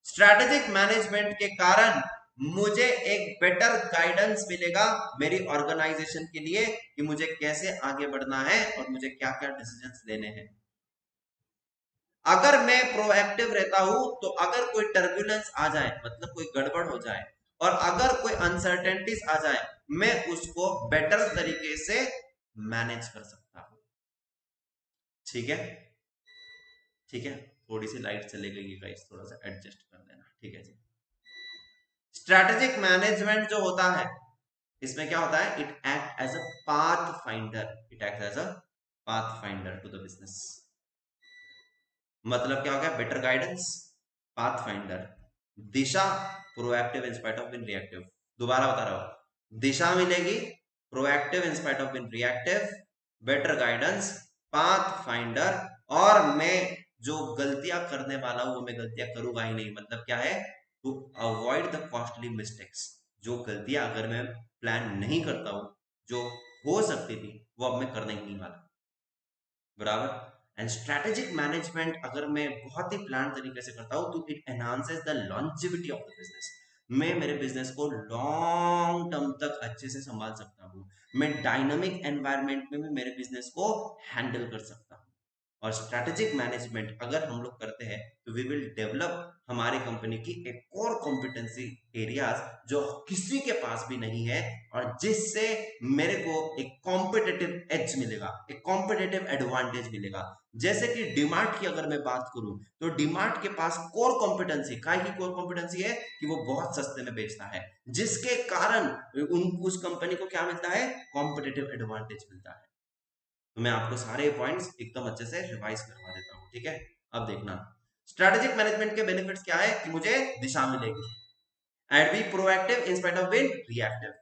Strategic management के कारण मुझे एक बेटर गाइडेंस मिलेगा मेरी ऑर्गेनाइजेशन के लिए कि मुझे कैसे आगे बढ़ना है और मुझे क्या क्या डिसीजंस लेने हैं। अगर मैं प्रोएक्टिव रहता हूं तो अगर कोई टर्बुलेंस आ जाए, मतलब कोई गड़बड़ हो जाए, और अगर कोई अनसर्टेनिटीज आ जाए, मैं उसको बेटर तरीके से मैनेज कर सकता हूं। ठीक है, ठीक है। थोड़ी सी लाइट चले गई गाइस, थोड़ा सा एडजस्ट कर देना, ठीक है जी। स्ट्रेटेजिक मैनेजमेंट जो होता है, इसमें क्या होता है, it act as a path finder, it act as a path finder to the business. मतलब क्या हो गया, बेटर गाइडेंस, पाथ फाइंडर, दिशा, proactive in spite of being reactive. दोबारा बता रहा हूं, दिशा मिलेगी, proactive in spite of being reactive, better guidance, pathfinder, और मैं जो गलतियां करने वाला हूं वो मैं गलतियां करूंगा ही नहीं। मतलब क्या है, to avoid the costly mistakes. जो गलतियां अगर मैं प्लान नहीं करता हूं, जो हो सकती थी, वो अब मैं करने ही नहीं वाला, बराबर। एंड स्ट्रेटेजिक मैनेजमेंट अगर मैं बहुत ही प्लान तरीके से करता हूं तो it enhances the longevity of the business. मैं मेरे बिजनेस को लॉन्ग टर्म तक अच्छे से संभाल सकता हूं। मैं डायनामिक एनवायरनमेंट में भी मेरे बिजनेस को हैंडल कर सकता हूं। और स्ट्रेटेजिक मैनेजमेंट अगर हम लोग करते हैं तो वी विल डेवलप हमारी कंपनी की एक और कॉम्पिटेंसी एरियाज जो किसी के पास भी नहीं है, और जिससे मेरे को एक कॉम्पिटेटिव एज मिलेगा, एक कॉम्पिटेटिव एडवांटेज मिलेगा। जैसे कि डीमार्ट की अगर मैं बात करूं तो डीमार्ट के पास कोर कॉम्पिटेंसी, काय की कोर कॉम्पिटेंसी है कि वो बहुत सस्ते में बेचता है, जिसके कारण उस कंपनी को क्या मिलता है, कॉम्पिटेटिव एडवांटेज मिलता है। तो मैं आपको सारे पॉइंट्स एकदम अच्छे से रिवाइज करवा देता हूँ, ठीक है। अब देखना, स्ट्रेटेजिक मैनेजमेंट के बेनिफिट्स क्या है, कि मुझे दिशा मिलेगी, and B proactive in spite of being reactive.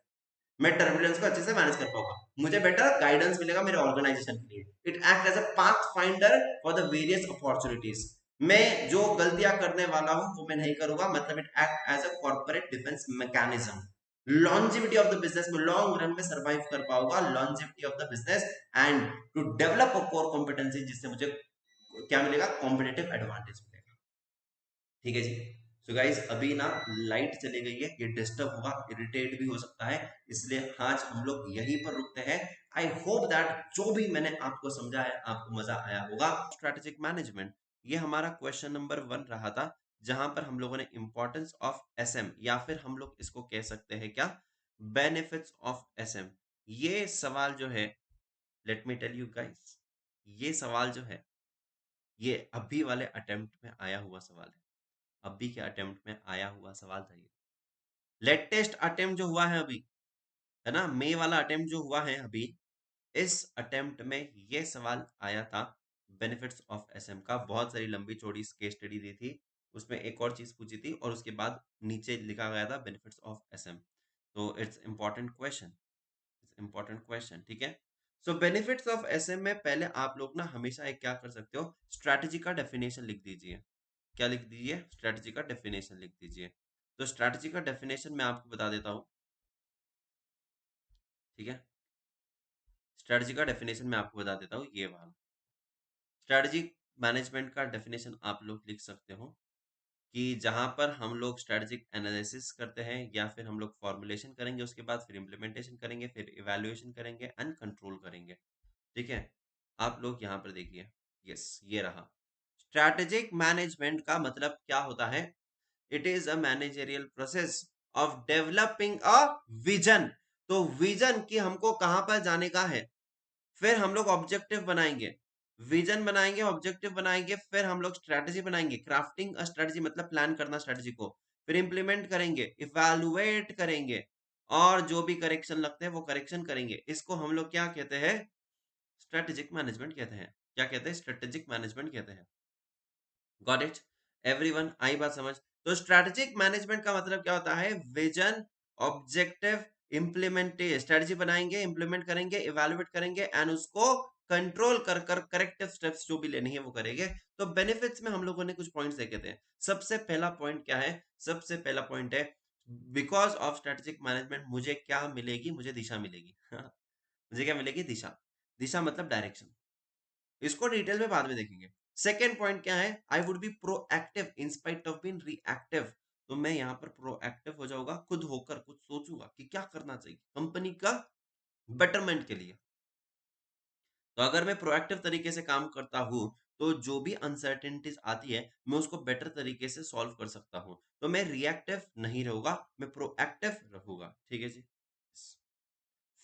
मैं टर्बुलेंस को अच्छे से मैनेज कर पाऊंगा, मुझे बेटर गाइडेंस मिलेगा मेरे ऑर्गेनाइजेशन के लिए। It act as a path finder for the various opportunities. मैं जो गलतियां करने वाला हूं वो मैं नहीं करूंगा, मतलब it act as a corporate defence mechanism. Longevity of the business में लॉन्ग रन में सर्वाइव कर पाऊंगा, longevity of the business, and to develop a core competency, जिससे मुझे क्या मिलेगा, कॉम्पिटेटिव एडवांटेज मिलेगा। ठीक है जी। सो गाइस अभी ना लाइट चली गई है, ये डिस्टर्ब होगा, इरिटेट भी हो सकता है, इसलिए आज हम लोग यहीं पर रुकते हैं। आई होप दैट जो भी मैंने आपको समझाया आपको मजा आया होगा। स्ट्रेटेजिक मैनेजमेंट, ये हमारा क्वेश्चन नंबर 1 रहा था, जहां पर हम लोगों ने इंपॉर्टेंस ऑफ एसएम, या फिर हम लोग इसको कह सकते हैं क्या, बेनिफिट्स ऑफ एसएम। ये सवाल जो है, let me tell you guys, ये सवाल जो है, ये अभी वाले अटेम्प्ट में आया हुआ सवाल है। अभी के अटेम्प्ट में आया हुआ सवाल था ये, लेटेस्ट अटेम्प्ट जो हुआ है अभी, है ना, मई वाला अटेम्प्ट जो हुआ है अभी, इस अटेम्प्ट में ये सवाल आया था बेनिफिट्स ऑफ एसएम का। बहुत सारी लंबी चौड़ी केस स्टडी दी थी, उसमें एक और चीज पूछी थी, और उसके बाद नीचे लिखा गया था बेनिफिट्स ऑफ एसएम। तो it's important question, it's important question, ठीक है। सो बेनिफिट्स ऑफ एसएम में पहले आप लोग ना हमेशा एक क्या कर सकते हो, स्ट्रैटेजी का डेफिनेशन लिख दीजिए। क्या लिख दीजिए, स्ट्रैटेजी का डेफिनेशन लिख दीजिए। तो स्ट्रैटेजी का डेफिनेशन मैं आपको बता देता हूँ, ठीक है। स्ट्रैटेजी का डेफिनेशन मैं आपको बता देता हूँ, ये वाला स्ट्रैटेजी मैनेजमेंट का डेफिनेशन आप लोग लिख सकते हो, कि जहां पर हम लोग स्ट्रैटेजिक एनालिसिस करते हैं, या फिर हम लोग फॉर्मुलेशन करेंगे, उसके बाद फिर इम्प्लीमेंटेशन करेंगे, फिर इवैल्यूएशन करेंगे एंड कंट्रोल करेंगे, ठीक है। आप लोग यहाँ पर देखिए, यस ये रहा। स्ट्रैटेजिक मैनेजमेंट का मतलब क्या होता है, it is a managerial process of developing a vision. तो विजन की हमको कहां पर जाने का है, फिर हम लोग ऑब्जेक्टिव बनाएंगे, विजन बनाएंगे, ऑब्जेक्टिव बनाएंगे, फिर हम लोग स्ट्रेटजी बनाएंगे, क्राफ्टिंग अ स्ट्रेटजी मतलब प्लान करना स्ट्रेटजी को, फिर इंप्लीमेंट करेंगे, इवैल्यूएट करेंगे, और जो भी करेक्शन लगते हैं वो करेक्शन करेंगे। इसको हम लोग क्या कहते हैं, स्ट्रेटेजिक मैनेजमेंट कहते हैं। क्या कहते हैं, स्ट्रेटेजिक मैनेजमेंट कहते हैं। गॉट इट एवरीवन, आई बात समझ। तो स्ट्रेटेजिक मैनेजमेंट का मतलब क्या होता है, विजन, ऑब्जेक्टिव, इम्प्लीमेंट, स्ट्रेटजी बनाएंगे, इम्प्लीमेंट करेंगे, इवेलुएट करेंगे, एंड उसको कंट्रोल कर कर करेक्टिव स्टेप्स जो भी लेने हैं वो करेंगे। तो बेनिफिट्स में हम लोगों ने कुछ पॉइंट्स देखे थे। सबसे पहला पॉइंट क्या है, सबसे पहला पॉइंट है, बिकॉज ऑफ स्ट्रेटेजिक मैनेजमेंट मुझे क्या मिलेगी, मुझे दिशा मिलेगी। मुझे क्या मिलेगी, दिशा। दिशा मतलब डायरेक्शन, इसको डिटेल में बाद में देखेंगे। सेकेंड पॉइंट क्या है, I would be proactive in spite of being reactive. तो मैं यहाँ पर प्रोएक्टिव हो जाऊंगा, खुद होकर कुछ सोचूंगा कि क्या करना चाहिए कंपनी का बेटरमेंट के लिए। तो अगर मैं प्रोएक्टिव तरीके से काम करता हूं तो जो भी अनसर्टेनिटीज आती है मैं उसको बेटर तरीके से सॉल्व कर सकता हूँ। तो मैं रिएक्टिव नहीं रहूंगा, मैं प्रोएक्टिव रहूंगा। ठीक है जी।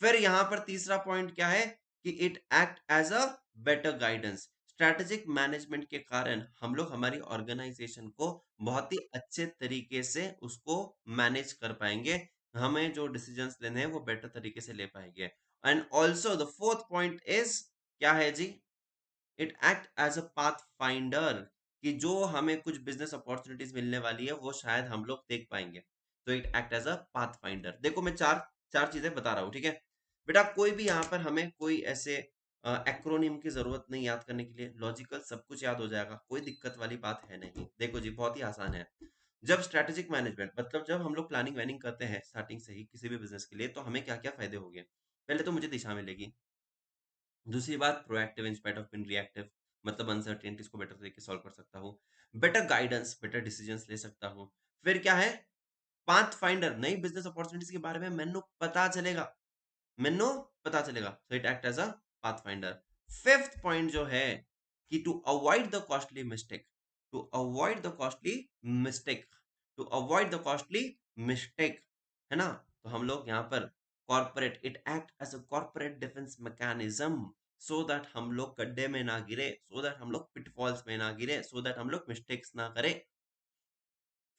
फिर यहां पर तीसरा पॉइंट क्या है कि it act as a better guidance. Strategic management के कारण हम लोग हमारी ऑर्गेनाइजेशन को बहुत ही अच्छे तरीके से उसको मैनेज कर पाएंगे, हमें जो डिसीजंस लेने हैं वो बेटर तरीके से ले पाएंगे। And also the fourth point is क्या है जी, it act as a path finder, कि जो हमें कुछ बिजनेस अपॉर्चुनिटीज मिलने वाली है वो शायद हम लोग देख पाएंगे। तो it act as a path finder. देखो मैं चार चार चीजें बता रहा हूँ, ठीक है बेटा। कोई भी यहाँ पर हमें कोई ऐसे एक्रोनिम की जरूरत नहीं याद करने के लिए, लॉजिकल सब कुछ याद हो जाएगा, कोई दिक्कत वाली बात है नहीं। देखो जी बहुत ही आसान है। जब स्ट्रेटेजिक मैनेजमेंट मतलब जब हम लोग प्लानिंग वैनिंग करते हैं स्टार्टिंग से ही किसी भी बिजनेस के लिए, तो हमें क्या क्या फायदे हो गए। पहले तो मुझे दिशा मिलेगी। दूसरी बात proactive in spite of being reactive, मतलब अनसर्टेनिटीज को बेटर तरीके सॉल्व कर सकता हूँ। बेटर गाइडेंस, बेटर डिसीजंस ले सकता हूँ। फिर क्या है, पाथ फाइंडर, नई बिजनेस अपॉर्चुनिटीज के बारे में मेनू पता चलेगा, मेनू पता चलेगा। So it act as a path finder. Fifth point जो है कि to avoid the costly mistake, to avoid the costly mistake, to avoid the costly mistake, है ना। तो हम लोग यहाँ पर corporate, it act as a corporate defence mechanism, so that हम लोग गड्ढे में ना गिरे, सो दैट हम लोग पिटफॉल्स में ना गिरे, सो दैट हम लोग मिस्टेक्स ना करें।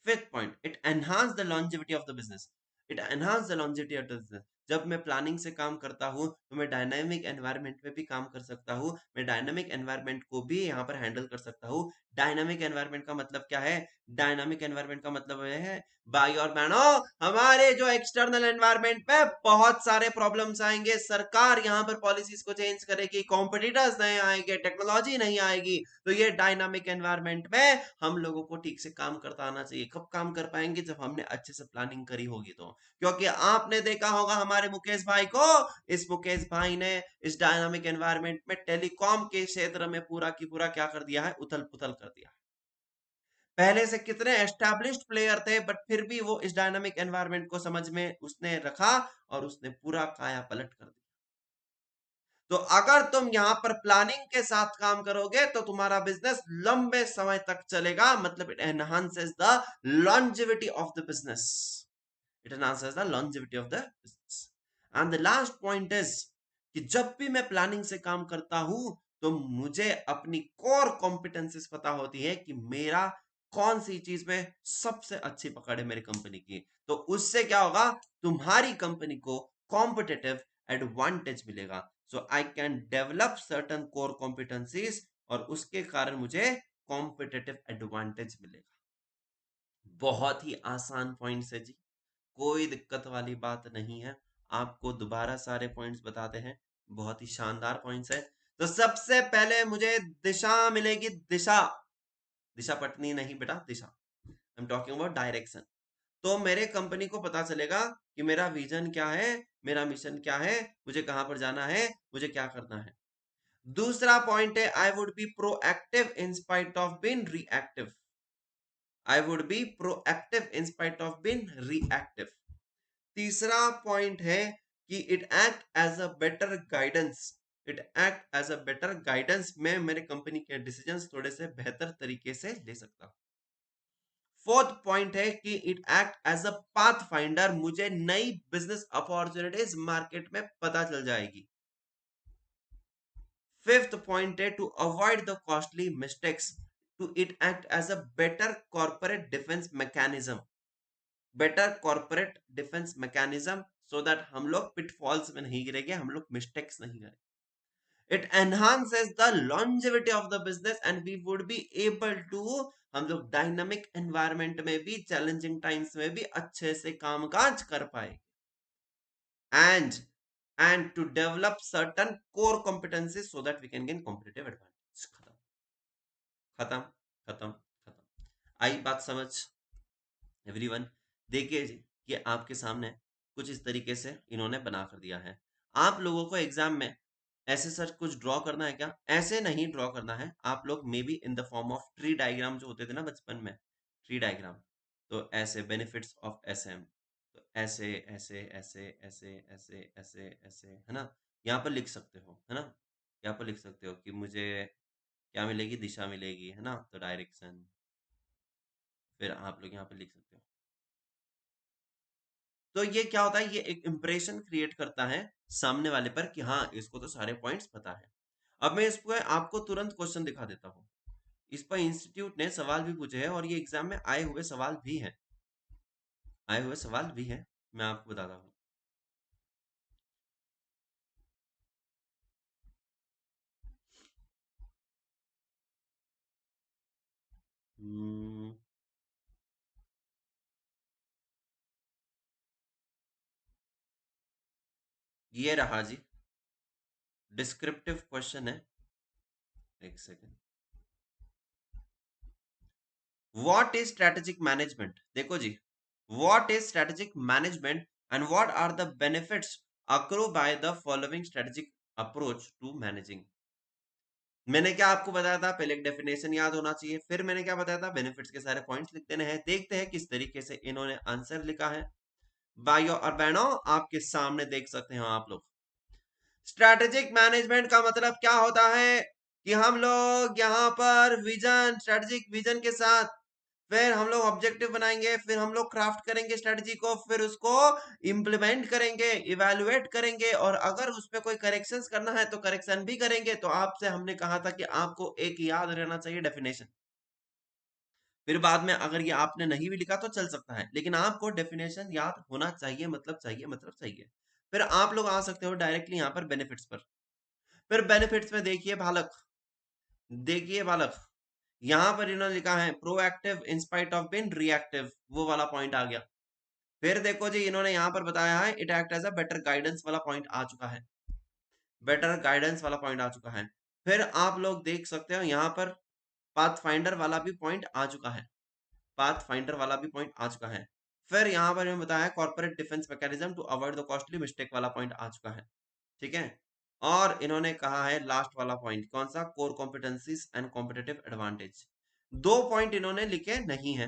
Fifth point, it enhance the longevity of the business, it enhance the longevity of the business. जब मैं प्लानिंग से काम करता हूँ तो मैं डायनामिक एनवायरनमेंट में भी काम कर सकता हूँ, मैं डायनामिक एनवायरनमेंट को भी यहाँ पर हैंडल कर सकता हूँ। डायनामिक एनवायरनमेंट का मतलब क्या है, डायनामिक एनवायरनमेंट का मतलब है भाई और बहनों, हमारे जो एक्सटर्नल एनवायरनमेंट में बहुत सारे प्रॉब्लम्स आएंगे, सरकार यहाँ पर पॉलिसीज को चेंज करेगी, कॉम्पिटिटर्स नहीं आएंगे, टेक्नोलॉजी नहीं आएगी। तो ये डायनामिक एनवायरनमेंट में हम लोगों को ठीक से काम करता आना चाहिए। कब काम कर पाएंगे, जब हमने अच्छे से प्लानिंग करी होगी तो। क्योंकि आपने देखा होगा हमारे मुकेश भाई को, इस मुकेश भाई ने इस डायनामिक एनवायरनमेंट में टेलीकॉम के क्षेत्र में पूरा की पूरा क्या कर दिया है, उथल पुथल कर दिया। पहले से कितने एस्टैब्लिश्ड प्लेयर थे, बट फिर भी वो इस डायनामिक एनवायरनमेंट को समझ में उसने रखा और उसने पूरा काया पलट कर दिया। तो अगर तुम यहां पर प्लानिंग के साथ काम करोगे तो तुम्हारा बिजनेस लंबे समय तक चलेगा, मतलब it enhances the longevity of the business, it enhances the longevity of the business. And the last point is कि जब भी मैं प्लानिंग से काम करता हूं तो मुझे अपनी कोर कॉम्पिटेंसीज पता होती है कि मेरा कौन सी चीज में सबसे अच्छी पकड़ है मेरी कंपनी की। तो उससे क्या होगा, तुम्हारी कंपनी को कॉम्पिटेटिव एडवांटेज मिलेगा। So I can develop certain core competencies और उसके कारण मुझे कॉम्पिटेटिव एडवांटेज मिलेगा। बहुत ही आसान पॉइंट्स है जी, कोई दिक्कत वाली बात नहीं है। आपको दोबारा सारे पॉइंट्स बताते हैं, बहुत ही शानदार पॉइंट्स है। तो सबसे पहले मुझे दिशा मिलेगी, दिशा, दिशा पटनी नहीं बेटा, दिशा, I am talking about direction. तो मेरे कंपनी को पता चलेगा कि मेरा विजन क्या है, मेरा मिशन क्या है, मुझे कहां पर जाना है, मुझे क्या करना है। दूसरा पॉइंट है I would be proactive in spite of being reactive, I would be proactive in spite of being reactive. तीसरा पॉइंट है कि it act as a better guidance, it act as a better guidance, मैं मेरे कंपनी के डिसीजंस थोड़े से बेहतर तरीके से ले सकता हूं। फोर्थ पॉइंट है कि it act as a path finder, मुझे नई बिजनेस अपॉर्चुनिटीज मार्केट में पता चल जाएगी। फिफ्थ पॉइंट है to avoid the costly mistakes, to it act as a better corporate defence mechanism, better corporate defence mechanism, so that हम लोग पिटफॉल्स में नहीं गिरेंगे, हम लोग मिस्टेक्स नहीं करेंगे। It enhances the longevity of the business and we would be able to, हम लोग डायनामिक एनवायरनमेंट में भी, चैलेंजिंग टाइम्स में भी अच्छे से कामकाज कर पाए। And to develop certain core competencies so that we can gain competitive advantage. खत्म खत्म खत्म खत्म। आई बात समझ एवरीवन? देखिए जी कि आपके सामने कुछ इस तरीके से इन्होंने बना कर दिया है। आप लोगों को एग्जाम में ऐसे सर कुछ ड्रॉ करना है क्या? ऐसे नहीं ड्रॉ करना है, आप लोग may be in the form of tree diagram जो होते थे ना बचपन में, ट्री डायग्राम। तो ऐसे बेनिफिट्स ऑफ एसएम, तो ऐसे ऐसे ऐसे ऐसे ऐसे ऐसे ऐसे, है ना। यहाँ पर लिख सकते हो, है ना, यहाँ पर लिख सकते हो कि मुझे क्या मिलेगी, दिशा मिलेगी, है ना, तो डायरेक्शन। फिर आप लोग यहाँ पे लिख सकते हो। तो ये क्या होता है, ये एक इंप्रेशन क्रिएट करता है सामने वाले पर कि हाँ इसको तो सारे पॉइंट्स पता है। अब मैं इसको आपको तुरंत क्वेश्चन दिखा देता हूँ। इस पर इंस्टीट्यूट ने सवाल भी पूछे हैं और ये एग्जाम में आए हुए सवाल भी हैं, आए हुए सवाल भी हैं, मैं आपको बताता हूँ। हम्म, ये रहा जी, डिस्क्रिप्टिव क्वेश्चन है। एक second. What is strategic management, देखो जी, what is strategic management and what are the benefits accrue by the following strategic approach to managing. मैंने क्या आपको बताया था, पहले एक डेफिनेशन याद होना चाहिए, फिर मैंने क्या बताया था, बेनिफिट्स के सारे पॉइंट्स लिख देने हैं। देखते हैं किस तरीके से इन्होंने आंसर लिखा है। भाइयों और बहनों, आपके सामने देख सकते हैं आप लोग। स्ट्रेटेजिक मैनेजमेंट का मतलब क्या होता है कि हम लोग यहाँ पर विजन, स्ट्रेटेजिक विजन के साथ फिर हम लोग ऑब्जेक्टिव बनाएंगे, फिर हम लोग क्राफ्ट करेंगे स्ट्रेटजी को, फिर उसको इंप्लीमेंट करेंगे, इवेलुएट करेंगे, और अगर उसमें कोई करेक्शंस करना है तो करेक्शन भी करेंगे। तो आपसे हमने कहा था कि आपको एक याद रहना चाहिए डेफिनेशन, फिर बाद में अगर ये आपने नहीं भी लिखा तो चल सकता है, लेकिन आपको डेफिनेशन याद होना चाहिए, मतलब चाहिए, मतलब चाहिए। फिर आप लोग आ सकते हो डायरेक्टली यहाँ पर बेनिफिट्स पर। फिर बेनिफिट्स में देखिए बालक, देखिए बालक, यहाँ पर इन्होंने लिखा है proactive in spite of being reactive, वो वाला पॉइंट आ गया। फिर देखो जी, इन्होंने यहाँ पर बताया है it act as a better guidance वाला पॉइंट आ चुका है, बेटर गाइडेंस वाला पॉइंट आ चुका है। फिर आप लोग देख सकते हो यहाँ पर पाथ फाइंडर वाला भी पॉइंट आ चुका है, पाथ फाइंडर वाला भी पॉइंट आ चुका है। फिर यहाँ पर इन्होंने बताया corporate defence mechanism to avoid the costly mistake वाला पॉइंट आ चुका है, ठीक है। और इन्होंने कहा है लास्ट वाला पॉइंट कौन सा, core competencies and competitive advantage. दो पॉइंट इन्होंने लिखे नहीं है।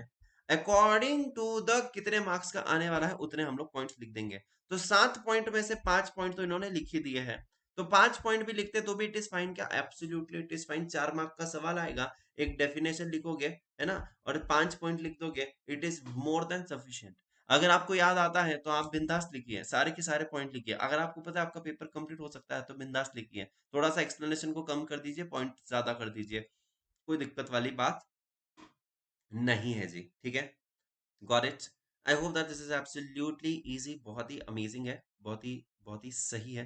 अकॉर्डिंग टू द कितने मार्क्स का आने वाला है उतने हम लोग पॉइंट्स लिख देंगे। तो 7 पॉइंट में से 5 पॉइंट तो इन्होंने लिख ही दिए हैं, तो 5 पॉइंट भी लिखते तो भी इट इज फाइन, क्या absolutely it is fine. 4 mark का सवाल आएगा, एक डेफिनेशन लिखोगे, है ना, और 5 पॉइंट लिख दोगे, it is more than sufficient. अगर आपको याद आता है तो आप बिंदास लिखिए, सारे के सारे पॉइंट लिखिए। अगर आपको पता है आपका पेपर कंप्लीट हो सकता है तो बिंदास लिखिए, थोड़ा सा एक्सप्लेनेशन को कम कर दीजिए, पॉइंट ज्यादा कर दीजिए, कोई दिक्कत वाली बात नहीं है जी, ठीक है। Got it. I hope that this is absolutely easy, बहुत ही अमेजिंग है, बहुत ही सही है।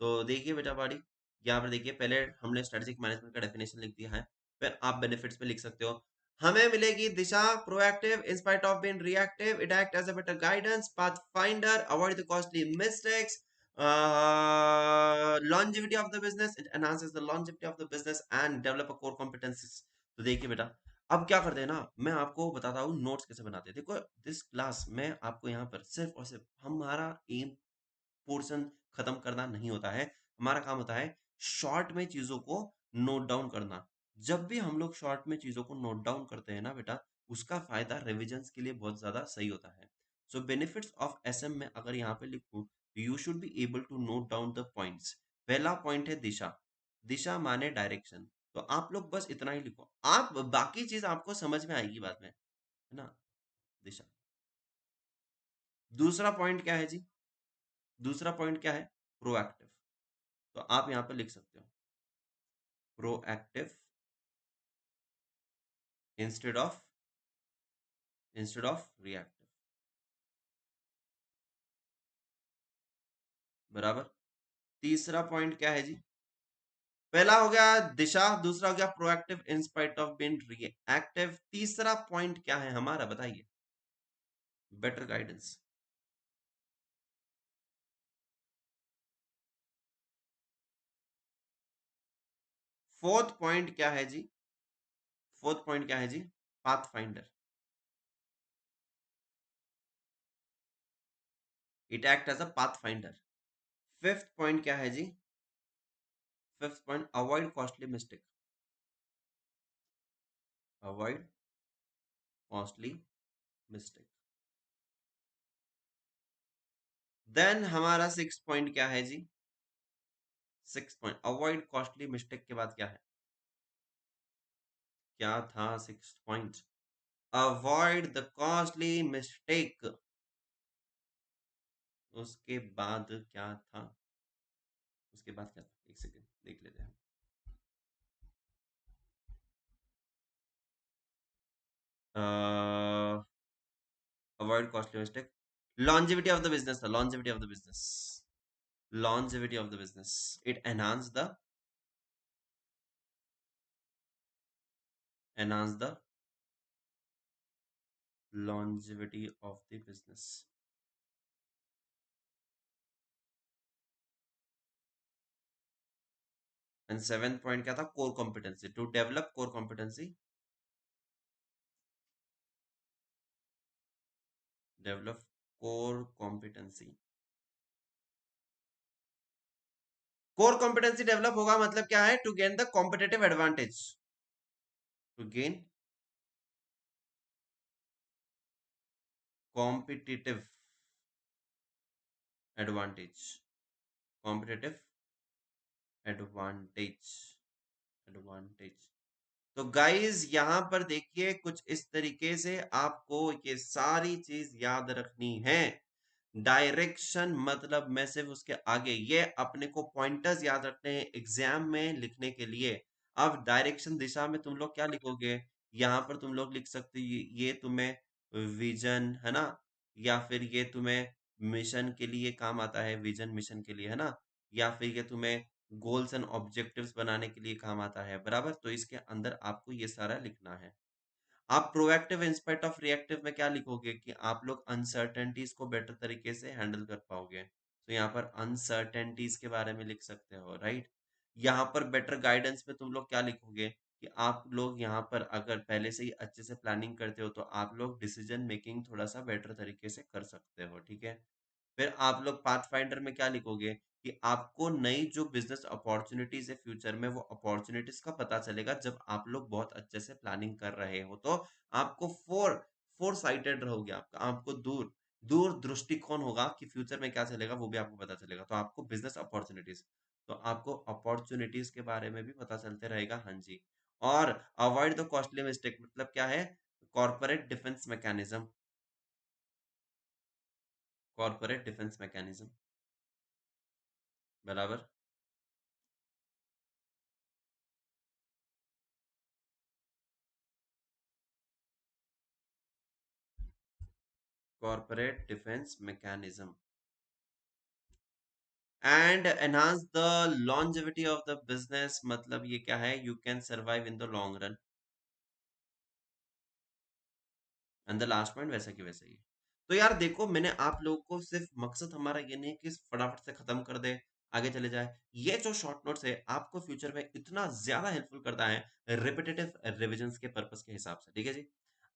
तो देखिए बेटा बाड़ी, यहाँ पर देखिए, पहले हमने स्ट्रेटेजिक मैनेजमेंट का डेफिनेशन लिख दिया है, फिर आप बेनिफिट्स पे लिख सकते हो। हमें मिलेगी दिशा, proactive in spite of being reactive, it act as a better guidance, pathfinder, avoid the costly mistakes, longevity of the business, it enhances the longevity of the business and develop a core competencies। तो देखिए बेटा, अब क्या करते हैं ना, मैं आपको बताता हूँ नोट्स कैसे बनाते हैं। देखो दिस क्लास में आपको यहाँ पर सिर्फ और सिर्फ हमारा एम पोर्शन खत्म करना नहीं होता है, हमारा काम होता है शॉर्ट में चीजों को नोट डाउन करना। जब भी हम लोग शॉर्ट में चीजों को नोट डाउन करते हैं ना बेटा, उसका फायदा रिविजन्स के लिए बहुत ज्यादा सही होता है। सो बेनिफिट्स ऑफ एसएम में अगर यहाँ पे लिखूं, you should be able to note down the points. पहला पॉइंट है दिशा, दिशा माने डायरेक्शन, तो आप लोग बस इतना ही लिखो, आप बाकी चीज आपको समझ में आएगी बाद में, है ना। दिशा। दूसरा पॉइंट क्या है जी, दूसरा पॉइंट क्या है, प्रोएक्टिव, तो आप यहां पर लिख सकते हो proactive instead of, instead of reactive, बराबर। तीसरा पॉइंट क्या है जी, पहला हो गया दिशा, दूसरा हो गया proactive in spite of being reactive, तीसरा पॉइंट क्या है हमारा बताइए, बेटर गाइडेंस। फोर्थ पॉइंट क्या है जी, फोर्थ पॉइंट क्या है जी, path finder, it act as a path finder. Fifth point क्या है जी, fifth point avoid costly mistake, avoid costly mistake. Then हमारा सिक्स पॉइंट क्या है जी, six point avoid costly mistake के बाद क्या है, क्या था 6th point? Avoid the costly mistake. उसके बाद क्या था? उसके बाद क्या था? एक सेकेंड देख लेते हैं। Avoid costly mistake, longevity of the business, the longevity of the business, longevity of the business, it enhance the longevity of the business. And 7th point क्या था? Core competency, to develop core competency, develop core competency. Core competency develop होगा मतलब क्या है? To gain the competitive advantage, to gain competitive advantage, competitive advantage, advantage. तो गाइस यहां पर देखिए कुछ इस तरीके से आपको ये सारी चीज याद रखनी है। डायरेक्शन मतलब मैं सिर्फ उसके आगे, ये अपने को पॉइंटर्स याद रखने हैं एग्जाम में लिखने के लिए। अब डायरेक्शन दिशा में तुम लोग क्या लिखोगे? यहाँ पर तुम लोग लिख सकते हो ये तुम्हें विजन है ना, या फिर ये तुम्हें मिशन के लिए काम आता है, विजन मिशन के लिए है ना, या फिर ये तुम्हें गोल्स एंड ऑब्जेक्टिव्स बनाने के लिए काम आता है, बराबर। तो इसके अंदर आपको ये सारा लिखना है। आप प्रोएक्टिव इंस्पेक्ट ऑफ रिएक्टिव में क्या लिखोगे कि आप लोग अनसर्टेनिटीज को बेटर तरीके से हैंडल कर पाओगे, तो यहाँ पर अनसर्टेनिटीज के बारे में लिख सकते हो, राइट। यहाँ पर बेटर गाइडेंस में तुम लोग क्या लिखोगे कि आप लोग यहाँ पर अगर पहले से ही अच्छे से प्लानिंग करते हो तो आप लोग डिसीजन मेकिंग थोड़ा सा बेटर तरीके से कर सकते हो, ठीक है। फिर आप लोग पाथ फाइंडर में क्या लिखोगे कि आपको नई जो बिजनेस अपॉर्चुनिटीज है फ्यूचर में, वो अपॉर्चुनिटीज का पता चलेगा जब आप लोग बहुत अच्छे से प्लानिंग कर रहे हो। तो आपको फोर साइटेड रहोगे, आपका आपको दूर दूर दृष्टिकोण होगा कि फ्यूचर में क्या चलेगा वो भी आपको पता चलेगा। तो आपको बिजनेस अपॉर्चुनिटीज, तो आपको अपॉर्चुनिटीज के बारे में भी पता चलते रहेगा, हाँ जी। और अवॉइड द कॉस्टली मिस्टेक मतलब क्या है? Corporate defence mechanism, corporate defence mechanism, बराबर। corporate defense mechanism and enhance the longevity of the business मतलब ये क्या है? You can survive in the long run and the last point वैसा की वैसा ही। तो यार देखो, मैंने आप लोगों को सिर्फ मकसद हमारा ये नहीं है कि फटाफट से खत्म कर दे, आगे चले जाए। ये जो शॉर्ट नोट्स है आपको फ्यूचर में इतना ज्यादा हेल्पफुल करता है रिपीटेटिव रिविजन के पर्पस के हिसाब से, ठीक है जी।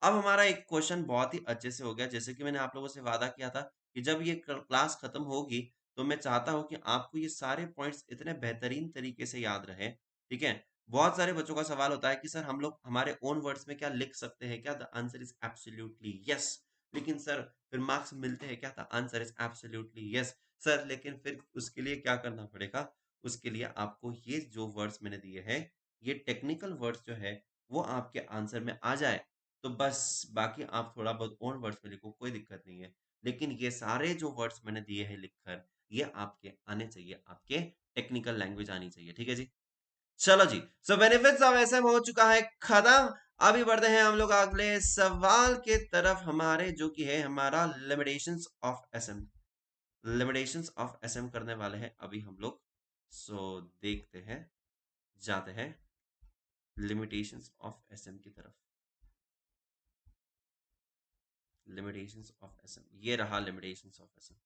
अब हमारा एक क्वेश्चन बहुत ही अच्छे से हो गया, जैसे कि मैंने आप लोगों से वादा किया था कि जब ये क्लास खत्म होगी तो मैं चाहता हूं कि आपको ये सारे पॉइंट्स इतने बेहतरीन तरीके से याद रहे, ठीक है। बहुत सारे बच्चों का सवाल होता है कि सर हम लोग हमारे ओन वर्ड्स में क्या लिख सकते हैं क्या? The answer is absolutely yes. लेकिन सर फिर मार्क्स मिलते हैं क्या? The answer is absolutely yes sir. लेकिन फिर उसके लिए क्या करना पड़ेगा? उसके लिए आपको ये जो वर्ड्स मैंने दिए हैं, ये टेक्निकल वर्ड्स जो है वो आपके आंसर में आ जाए तो बस, बाकी आप थोड़ा बहुत ओन वर्ड्स में लिखो, कोई दिक्कत नहीं है। लेकिन ये सारे जो वर्ड्स मैंने दिए हैं लिखकर, ये आपके आने चाहिए, आपके टेक्निकल लैंग्वेज आनी चाहिए, ठीक है जी। चलो जी, सो बेनिफिट्स ऑफ एसएम हो चुका है खत्म। अभी बढ़ते हैं हम लोग अगले सवाल के तरफ, हमारे जो कि है हमारा limitations of SM. Limitations of SM करने वाले हैं अभी हम लोग। सो देखते हैं, जाते हैं लिमिटेशंस ऑफ एसएम की तरफ। लिमिटेशंस ऑफ एसएम, ये रहा लिमिटेशंस ऑफ एसएम।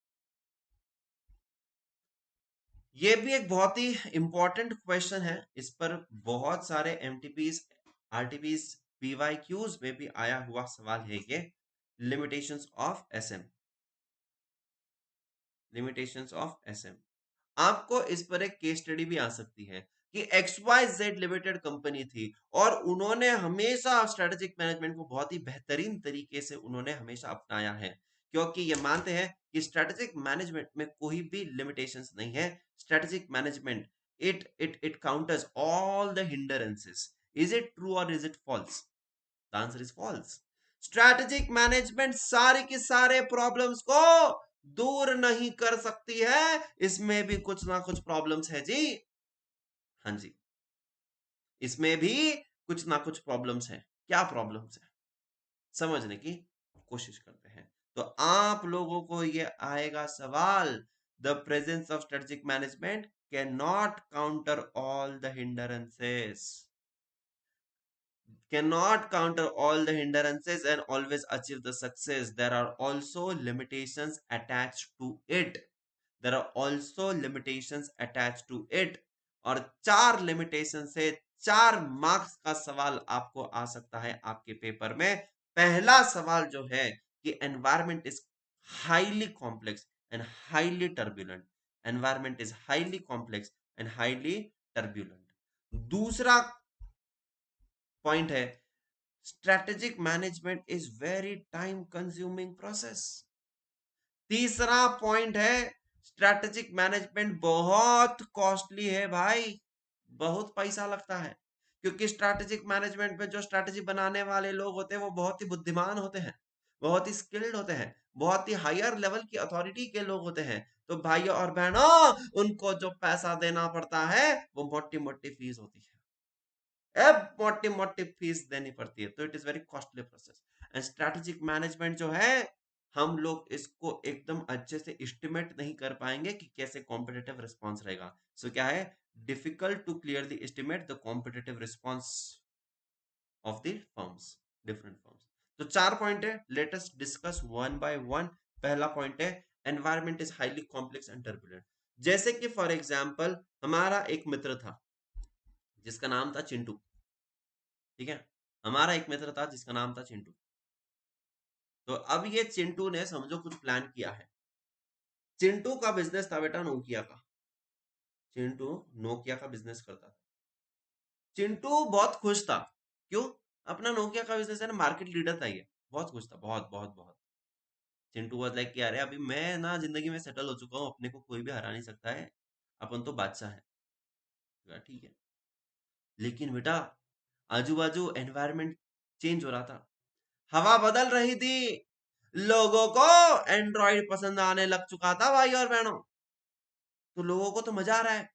ये भी एक बहुत ही इंपॉर्टेंट क्वेश्चन है, इस पर बहुत सारे एमटीपीज, आरटीपीज, पीवाईक्यूज में भी आया हुआ सवाल है ये। Limitations of SM, limitations of SM. आपको इस पर एक केस स्टडी भी आ सकती है कि X Y Z limited company थी और उन्होंने हमेशा स्ट्रेटेजिक मैनेजमेंट को बहुत ही बेहतरीन तरीके से उन्होंने हमेशा अपनाया है, क्योंकि ये मानते हैं कि स्ट्रेटेजिक मैनेजमेंट में कोई भी लिमिटेशंस नहीं है। Strategic management it counters all the hindrances. Is it true और is it false? The answer is false. Strategic management सारे के सारे प्रॉब्लम्स को दूर नहीं कर सकती है, इसमें भी कुछ ना कुछ प्रॉब्लम्स है जी। हाँ जी, इसमें भी कुछ ना कुछ प्रॉब्लम्स है। क्या प्रॉब्लम्स है समझने की कोशिश करते हैं। तो आप लोगों को ये आएगा सवाल, the presence of strategic management can not counter all the hindrances, cannot counter all the hindrances and always achieve the success. There are also limitations attached to it. There are also limitations attached to it. और 4 लिमिटेशन से 4 मार्क्स का सवाल आपको आ सकता है आपके पेपर में। पहला सवाल जो है कि environment is highly complex and highly turbulent. Environment is highly complex and highly turbulent. दूसरा पॉइंट है, strategic management is very time consuming process. तीसरा पॉइंट है, स्ट्रेटेजिक मैनेजमेंट बहुत कॉस्टली है भाई, बहुत पैसा लगता है। क्योंकि स्ट्रेटेजिक मैनेजमेंट में जो स्ट्रेटेजी बनाने वाले लोग होते हैं वो बहुत ही बुद्धिमान होते हैं, बहुत ही स्किल्ड होते हैं, बहुत ही हायर लेवल की अथॉरिटी के लोग होते हैं। तो भाइयों और बहनों, उनको जो पैसा देना पड़ता है वो मोटी मोटी फीस होती है, अब मोटी मोटी फीस देनी पड़ती है। तो it is very costly process. And strategic management जो है, हम लोग इसको एकदम अच्छे से एस्टिमेट नहीं कर पाएंगे कि कैसे कॉम्पिटिटिव रिस्पॉन्स रहेगा। सो क्या है, difficult to clearly estimate the competitive response of the firms, different firms. तो 4 पॉइंट है, let us discuss one by one. पहला पॉइंट है, environment is highly complex and turbulent. जैसे कि फॉर एग्जांपल हमारा एक मित्र था जिसका नाम था चिंटू, ठीक है, हमारा एक मित्र था जिसका नाम था चिंटू। तो अब ये चिंटू ने समझो कुछ प्लान किया है। चिंटू का बिजनेस था बेटा नोकिया का। चिंटू नोकिया का बिजनेस करता था। चिंटू बहुत खुश था। क्यों? अपना नोकिया का बिजनेस है ना, मार्केट लीडर था ये, बहुत खुश था, बहुत बहुत बहुत। चिंटू वाज लाइक कि अरे अभी मैं ना जिंदगी में सेटल हो चुका हूँ, अपने को कोई भी हरा नहीं सकता है, अपन तो बादशाह है। ठीक है, लेकिन बेटा आजू बाजू एनवायरमेंट चेंज हो रहा था, हवा बदल रही थी, लोगों को एंड्रॉइड पसंद आने लग चुका था भाई और बहनों। तो लोगों को तो मजा आ रहा है,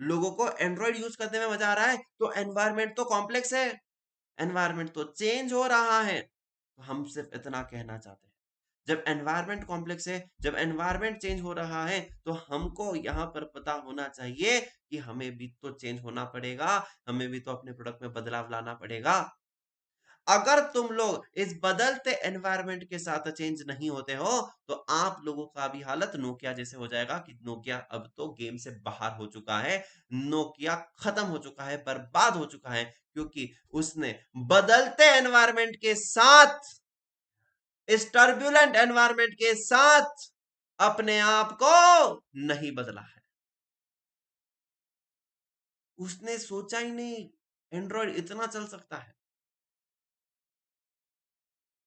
लोगों को एंड्रॉइड यूज करने में मजा आ रहा है, तो एनवायरमेंट तो कॉम्प्लेक्स है, एनवायरमेंट तो चेंज हो रहा है। तो हम सिर्फ इतना कहना चाहते हैं, जब एनवायरमेंट कॉम्प्लेक्स है, जब एनवायरमेंट चेंज हो रहा है, तो हमको यहाँ पर पता होना चाहिए कि हमें भी तो चेंज होना पड़ेगा, हमें भी तो अपने प्रोडक्ट में बदलाव लाना पड़ेगा। अगर तुम लोग इस बदलते एनवायरनमेंट के साथ चेंज नहीं होते हो, तो आप लोगों का भी हालत नोकिया जैसे हो जाएगा कि नोकिया अब तो गेम से बाहर हो चुका है, नोकिया खत्म हो चुका है, बर्बाद हो चुका है, क्योंकि उसने बदलते एनवायरनमेंट के साथ, इस टर्बुलेंट एनवायरनमेंट के साथ अपने आप को नहीं बदला है। उसने सोचा ही नहीं एंड्रॉइड इतना चल सकता है।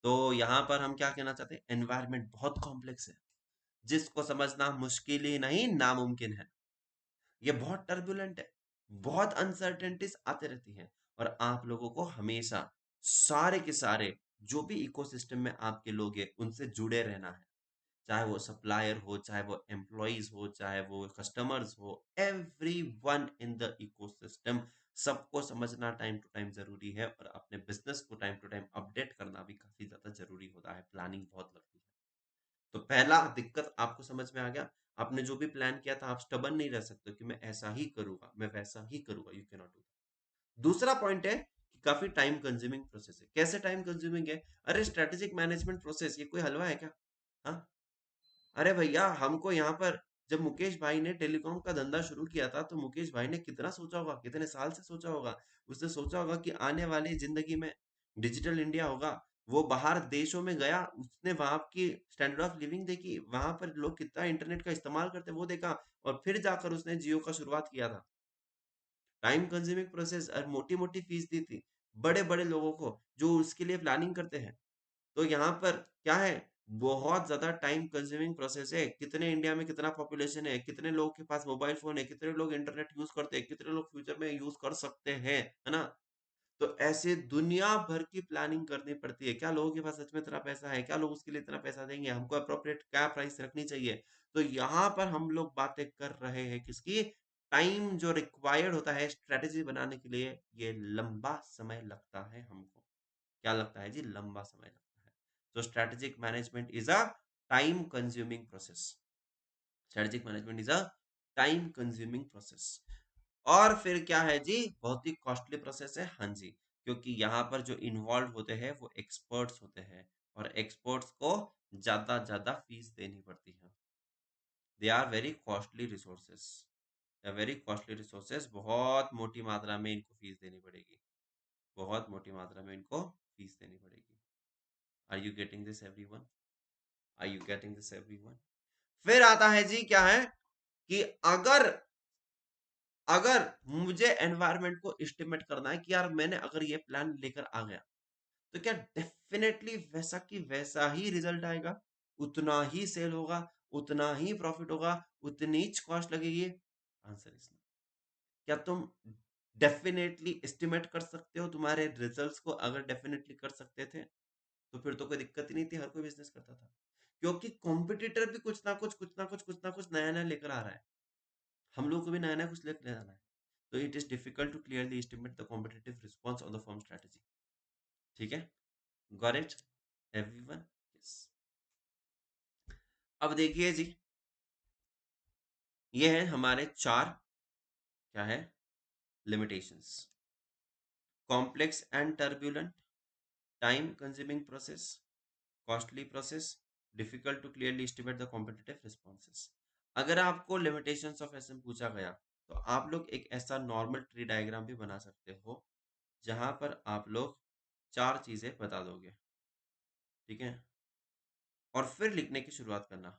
तो यहां पर हम क्या कहना चाहते हैं, एनवायरनमेंट बहुत कॉम्प्लेक्स है, जिसको समझना मुश्किल ही नहीं नामुमकिन है। ये बहुत टर्बुलेंट है, बहुत अनसर्टेनिटीज आते रहती हैं, और आप लोगों को हमेशा सारे के सारे जो भी इकोसिस्टम में आपके लोग हैं उनसे जुड़े रहना है, चाहे वो सप्लायर हो, चाहे वो एम्प्लॉयज हो, चाहे वो कस्टमर्स हो, every one in the ecosystem, सबको समझना टाइम टू टाइम जरूरी है, और अपने बिजनेस को टाइम टू टाइम अपडेट करना भी काफी ज्यादा जरूरी होता है, प्लानिंग बहुत लगती है। तो पहला दिक्कत आपको समझ में आ गया, आपने जो भी प्लान किया था आप स्टबन नहीं रह सकते कि मैं ऐसा ही करूंगा, मैं वैसा ही करूंगा, यू कैन नॉट डू। दूसरा पॉइंट है कि काफी टाइम कंज्यूमिंग प्रोसेस है। कैसे टाइम कंज्यूमिंग है? अरे स्ट्रेटेजिक मैनेजमेंट प्रोसेस ये कोई हलवा है क्या? हाँ, अरे भैया हमको यहाँ पर, जब मुकेश भाई ने टेलीकॉम का धंधा शुरू किया था, तो मुकेश भाई ने कितना सोचा होगा, कितने साल से सोचा होगा। उसने सोचा होगा कि आने वाली जिंदगी में डिजिटल इंडिया होगा। वो बाहर देशों में गया, उसने वहां की स्टैंडर्ड ऑफ लिविंग देखी, वहां पर लोग कितना इंटरनेट का इस्तेमाल करते वो देखा, और फिर जाकर उसने जियो का शुरुआत किया था। टाइम कंज्यूमिंग प्रोसेस, और मोटी मोटी फीस दी थी बड़े बड़े लोगों को जो उसके लिए प्लानिंग करते हैं। तो यहाँ पर क्या है, बहुत ज्यादा टाइम कंज्यूमिंग प्रोसेस है। कितने इंडिया में कितना पॉपुलेशन है, कितने लोगों के पास मोबाइल फोन है, कितने लोग इंटरनेट यूज करते हैं, कितने लोग फ्यूचर में यूज कर सकते हैं, है ना। तो ऐसे दुनिया भर की प्लानिंग करनी पड़ती है। क्या लोगों के पास सच में इतना पैसा है? क्या लोग उसके लिए इतना पैसा देंगे? हमको अप्रोप्रिएट क्या प्राइस रखनी चाहिए? तो यहाँ पर हम लोग बातें कर रहे हैं किसकी? टाइम जो रिक्वायर्ड होता है स्ट्रेटेजी बनाने के लिए, ये लंबा समय लगता है हमको। क्या लगता है जी? लंबा समय लगता है। तो strategic management is a time consuming process. Strategic management is a time consuming process. और फिर क्या है जी? बहुत ही कॉस्टली प्रोसेस है। हाँ जी, क्योंकि यहाँ पर जो इन्वॉल्व होते हैं वो एक्सपर्ट्स होते हैं, और एक्सपर्ट्स को ज्यादा ज्यादा फीस देनी पड़ती है। They are very costly resources, very costly resources. बहुत मोटी मात्रा में इनको फीस देनी पड़ेगी, बहुत मोटी मात्रा में इनको फीस देनी पड़ेगी। Are you getting this everyone? Are you getting this everyone? फिर आता है जी क्या है कि अगर अगर मुझे एनवायरनमेंट को एस्टिमेट करना है कि यार मैंने अगर ये प्लान लेकर आ गया तो क्या डेफिनेटली वैसा की वैसा ही रिजल्ट आएगा, उतना ही सेल होगा, उतना ही प्रॉफिट होगा, उतनी ही कॉस्ट लगेगी? Answer is no. क्या तुम डेफिनेटली एस्टिमेट कर सकते हो तुम्हारे रिजल्ट्स को? अगर डेफिनेटली कर सकते थे तो फिर तो कोई दिक्कत ही नहीं थी, हर कोई बिजनेस करता था। क्योंकि कॉम्पिटिटर भी कुछ ना नया नया लेकर आ रहा है, हम लोग को भी नया नया कुछ लेकर आना है। तो it is difficult to clearly estimate the competitive response of the firm strategy. ठीक है, गॉट इट एवरीवन? यस। अब देखिए जी, ये है हमारे चार, क्या है, limitations. Complex and turbulent, time consuming process, costly process, difficult to clearly estimate the competitive responses. अगर आपको लिमिटेशंस ऑफ एसएम पूछा गया तो आप लोग एक ऐसा नॉर्मल ट्री डायग्राम भी बना सकते हो जहां पर आप लोग चार चीजें बता दोगे। ठीक है, और फिर लिखने की शुरुआत करना।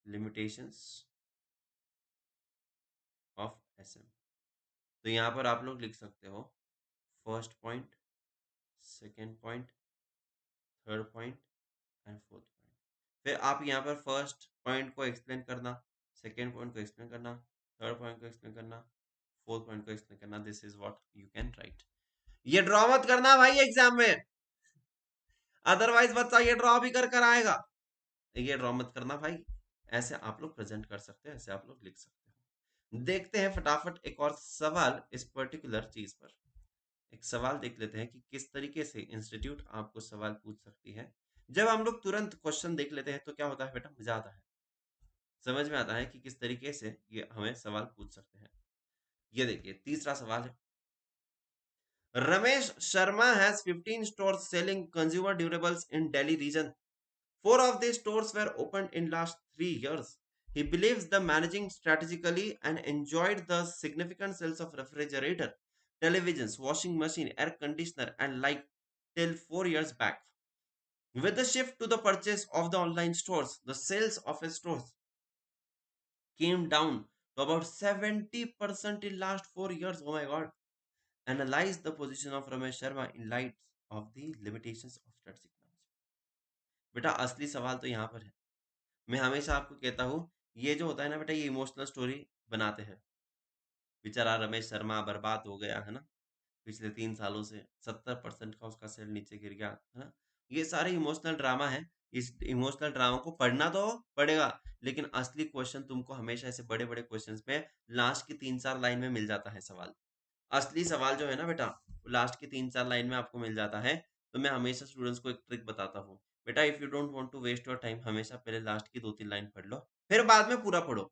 Limitations of SM. तो यहाँ पर आप लोग लिख सकते हो first point, second point, third point and fourth point. फिर आप यहाँ पर फर्स्ट पॉइंट को एक्सप्लेन करना, सेकेंड पॉइंट को एक्सप्लेन करना, थर्ड पॉइंट को एक्सप्लेन करना, फोर्थ पॉइंट को एक्सप्लेन करना। This is what you can write. ये ड्रॉ मत करना भाई एग्जाम में, अदरवाइज बच्चा ये ड्रॉ भी कर आएगा। ये ड्रॉ मत करना भाई, ऐसे आप लोग प्रेजेंट कर सकते हैं, ऐसे आप लोग लिख सकते हो। देखते हैं फटाफट एक और सवाल इस पर्टिकुलर चीज पर। एक सवाल देख लेते हैं कि किस तरीके से इंस्टीट्यूट आपको सवाल पूछ सकती है। जब हम लोग तुरंत क्वेश्चन देख लेते हैं तो क्या होता है बेटा? मजा आता है, समझ में आता है कि किस तरीके से ये हमें सवाल पूछ सकते हैं। ये देखिए तीसरा सवाल है, Ramesh Sharma has 15 stores selling consumer durables in Delhi region. Four of these stores were opened in last 3 years. He believes the managing strategically and enjoyed the significant sales of refrigerator, televisions, washing machine, air conditioner, and like till 4 years back. With the shift to the purchase of the online stores, the sales of his stores came down to about 70% in last 4 years. Oh my god. Analyze the position of Ramesh Sharma in light of the limitations of strategic management. बेटा असली सवाल तो यहाँ पर है। मैं हमेशा आपको कहता हूँ ये जो होता है ना बेटा, ये इमोशनल स्टोरी बनाते हैं। बेचारा रमेश शर्मा बर्बाद हो गया है ना, पिछले 3 सालों से 70% का उसका सेल नीचे गिर गया है ना। ये सारे इमोशनल ड्रामा है। इस इमोशनल ड्रामा को पढ़ना तो पड़ेगा, लेकिन असली क्वेश्चन तुमको हमेशा ऐसे बड़े बड़े क्वेश्चंस में लास्ट की 3-4 लाइन में मिल जाता है सवाल। असली सवाल जो है ना बेटा, लास्ट की 3-4 लाइन में आपको मिल जाता है। तो मैं हमेशा स्टूडेंट्स को एक ट्रिक बताता हूँ, बेटा if you don't want to waste your time, हमेशा पहले लास्ट की 2-3 लाइन पढ़ लो, फिर बाद में पूरा पढ़ो।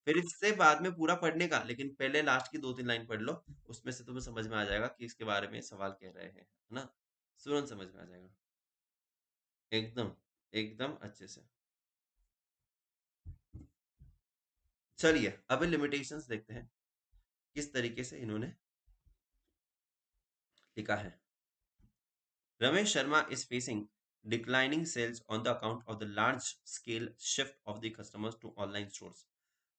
फिर इससे बाद में पूरा पढ़ने का, लेकिन पहले लास्ट की 2-3 लाइन पढ़ लो, उसमें से तुम्हें समझ में आ जाएगा कि इसके बारे में सवाल कह रहे हैं, है ना। तुरंत समझ में आ जाएगा, एकदम एकदम अच्छे से। चलिए अभी लिमिटेशंस देखते हैं किस तरीके से इन्होंने लिखा है। Ramesh Sharma is facing declining sales on the account of the large scale shift of the customers to online stores.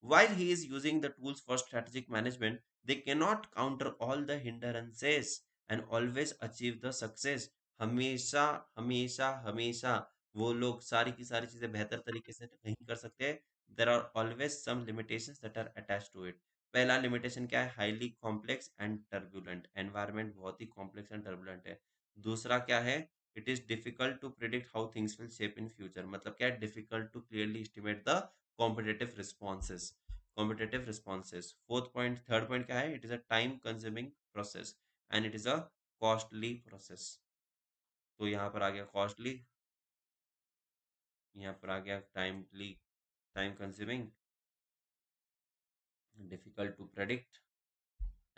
While he is using the tools for strategic management, they cannot counter all the hindrances and always achieve the success. हमेशा हमेशा हमेशा वो लोग सारी की सारी चीजें बेहतर तरीके से नहीं कर सकते। There are always some limitations that are attached to it. पहला लिमिटेशन क्या है, highly complex and turbulent, environment बहुत ही कॉम्प्लेक्स एंड टर्बुलेंट है। दूसरा क्या है, it is difficult to predict how things will shape in future, मतलब क्या है, difficult to clearly estimate the competitive responses, competitive responses. Fourth point, third point क्या है, it is a time consuming process and it is a costly process. तो यहाँ पर आ गया कॉस्टली, यहाँ पर आ गया timely, time consuming, difficult to predict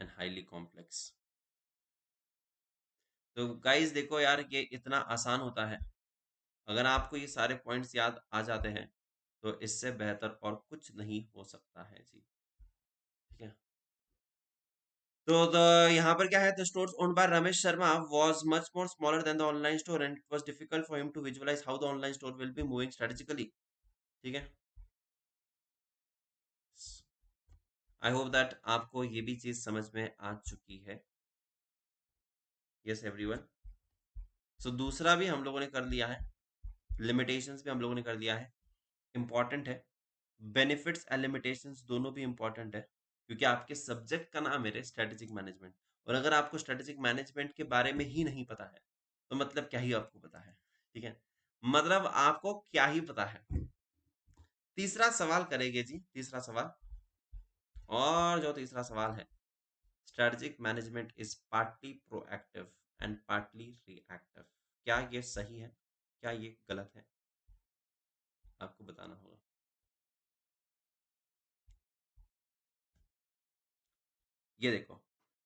and highly complex. तो गाइस देखो यार, ये इतना आसान होता है, अगर आपको ये सारे पॉइंट्स याद आ जाते हैं तो इससे बेहतर और कुछ नहीं हो सकता है जी। ठीक है, तो यहाँ पर क्या है, the stores owned by Ramesh Sharma was much more smaller than the online store and it was difficult for him to visualise how the online store will be moving strategically. ठीक है, आई होप दैट आपको ये भी चीज समझ में आ चुकी है। यस एवरीवन, सो दूसरा भी हम लोगों ने कर लिया है, लिमिटेशंस भी हम लोगों ने कर लिया है, इंपॉर्टेंट है। बेनिफिट्स एंड लिमिटेशंस दोनों भी इंपॉर्टेंट है, क्योंकि आपके सब्जेक्ट का नाम है स्ट्रेटेजिक मैनेजमेंट, और अगर आपको स्ट्रेटेजिक मैनेजमेंट के बारे में ही नहीं पता है तो मतलब क्या ही आपको पता है। ठीक है, मतलब आपको क्या ही पता है। तीसरा सवाल करेंगे जी, तीसरा सवाल, और जो तीसरा सवाल है, strategic management is partly proactive and partly reactive, क्या ये सही है, क्या ये गलत है, आपको बताना होगा। ये देखो,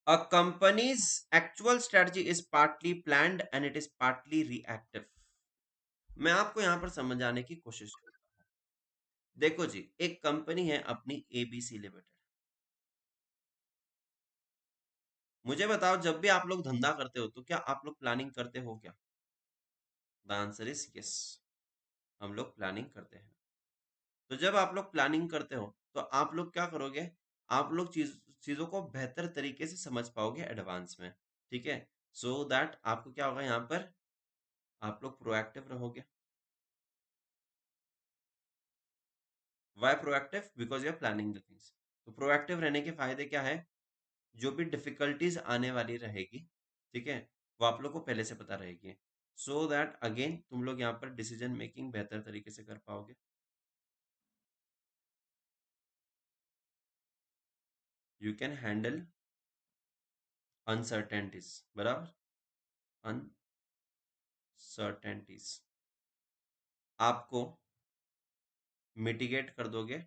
a company's actual strategy is partly planned and it is partly reactive। मैं आपको यहां पर समझाने की कोशिश करूंगा। देखो जी, एक कंपनी है अपनी एबीसी लिमिटेड, मुझे बताओ जब भी आप लोग धंधा करते हो तो क्या आप लोग प्लानिंग करते हो क्या? द आंसर इज यस, हम लोग प्लानिंग करते हैं। तो जब आप लोग प्लानिंग करते हो तो आप लोग क्या करोगे, आप लोग चीजों को बेहतर तरीके से समझ पाओगे एडवांस में। ठीक है, सो दैट आपको क्या होगा, यहाँ पर आप लोग प्रोएक्टिव रहोगे। Why proactive, because you are planning the things. तो प्रोएक्टिव रहने के फायदे क्या है, जो भी डिफिकल्टीज आने वाली रहेगी, ठीक है, वो आप लोग को पहले से पता रहेगी, सो दैट अगेन तुम लोग यहाँ पर डिसीजन मेकिंग बेहतर तरीके से कर पाओगे। यू कैन हैंडल अनसर्टेनिटीज, बराबर, अनसर्टेनिटीज आपको मिटिगेट कर दोगे,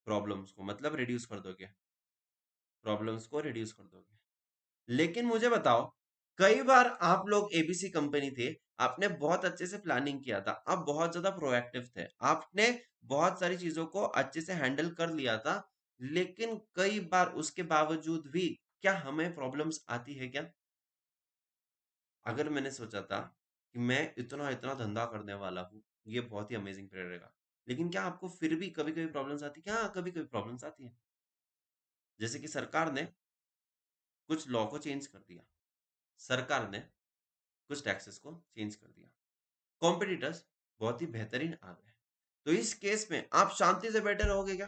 प्रॉब्लम्स को मतलब रिड्यूस कर दोगे, प्रॉब्लम्स को रिड्यूस कर दोगे। लेकिन मुझे बताओ, कई बार आप लोग एबीसी कंपनी थे, आपने बहुत अच्छे से प्लानिंग किया था, आप बहुत ज्यादा प्रोएक्टिव थे, आपने बहुत सारी चीजों को अच्छे से हैंडल कर लिया था, लेकिन कई बार उसके बावजूद भी क्या हमें प्रॉब्लम्स आती है क्या? अगर मैंने सोचा था कि मैं इतना इतना धंधा करने वाला हूँ, ये बहुत ही अमेजिंग पीरियड रहेगा, लेकिन क्या आपको फिर भी कभी कभी प्रॉब्लम्स आती है क्या? हाँ, कभी कभी प्रॉब्लम्स आती है। जैसे कि सरकार ने कुछ लॉ को चेंज कर दिया, सरकार ने कुछ टैक्सेस को चेंज कर दिया, कॉम्पिटिटर्स बहुत ही बेहतरीन आ गए, तो इस केस में आप शांति से बैठे रहोगे क्या?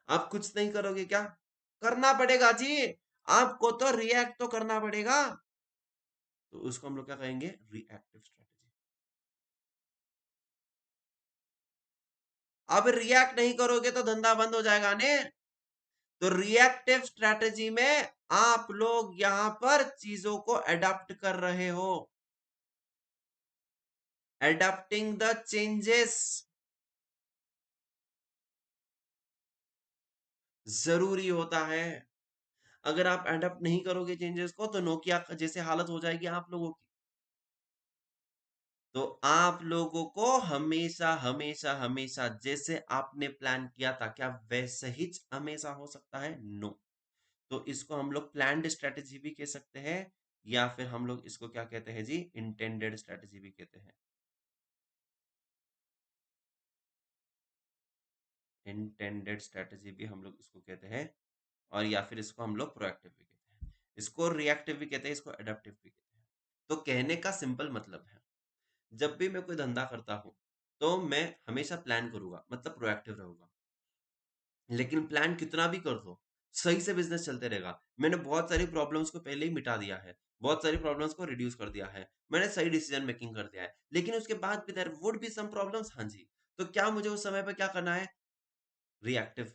आप कुछ नहीं करोगे क्या? करना पड़ेगा जी, आपको तो रिएक्ट तो करना पड़ेगा। तो उसको हम लोग क्या कहेंगे, रिएक्टिव स्ट्रेटेजी। अब रिएक्ट नहीं करोगे तो धंधा बंद हो जाएगा ने। तो रिएक्टिव स्ट्रेटेजी में आप लोग यहां पर चीजों को अडॉप्ट कर रहे हो, अडॉप्टिंग द चेंजेस जरूरी होता है। अगर आप अडॉप्ट नहीं करोगे चेंजेस को तो नोकिया जैसे हालत हो जाएगी आप लोगों की। तो आप लोगों को हमेशा हमेशा हमेशा जैसे आपने प्लान किया था, क्या वैसे ही हमेशा हो सकता है? नो। तो इसको हम लोग प्लान्ड स्ट्रेटेजी भी कह सकते हैं, या फिर हम लोग इसको क्या कहते हैं जी, इंटेंडेड स्ट्रेटेजी भी कहते हैं, इंटेंडेड स्ट्रेटेजी भी हम लोग इसको कहते हैं, और या फिर इसको हम लोग प्रोएक्टिव भी कहते हैं, इसको रिएक्टिव भी कहते हैं, इसको एडेप्टिव भी कहते हैं। तो कहने का सिंपल मतलब है, जब भी मैं कोई धंधा करता हूँ तो मैं हमेशा प्लान करूंगा, मतलब प्रोएक्टिव रहूंगा। लेकिन प्लान कितना भी कर दो, सही से बिजनेस चलते रहेगा। मैंने बहुत सारी प्रॉब्लम्स को पहले ही मिटा दिया है, बहुत सारी प्रॉब्लम्स को रिड्यूस कर दिया है, मैंने सही डिसीजन मेकिंग कर दिया है, लेकिन उसके बाद भी there would be some problems. हाँ जी, तो क्या मुझे उस समय पे क्या करना है? रिएक्टिव।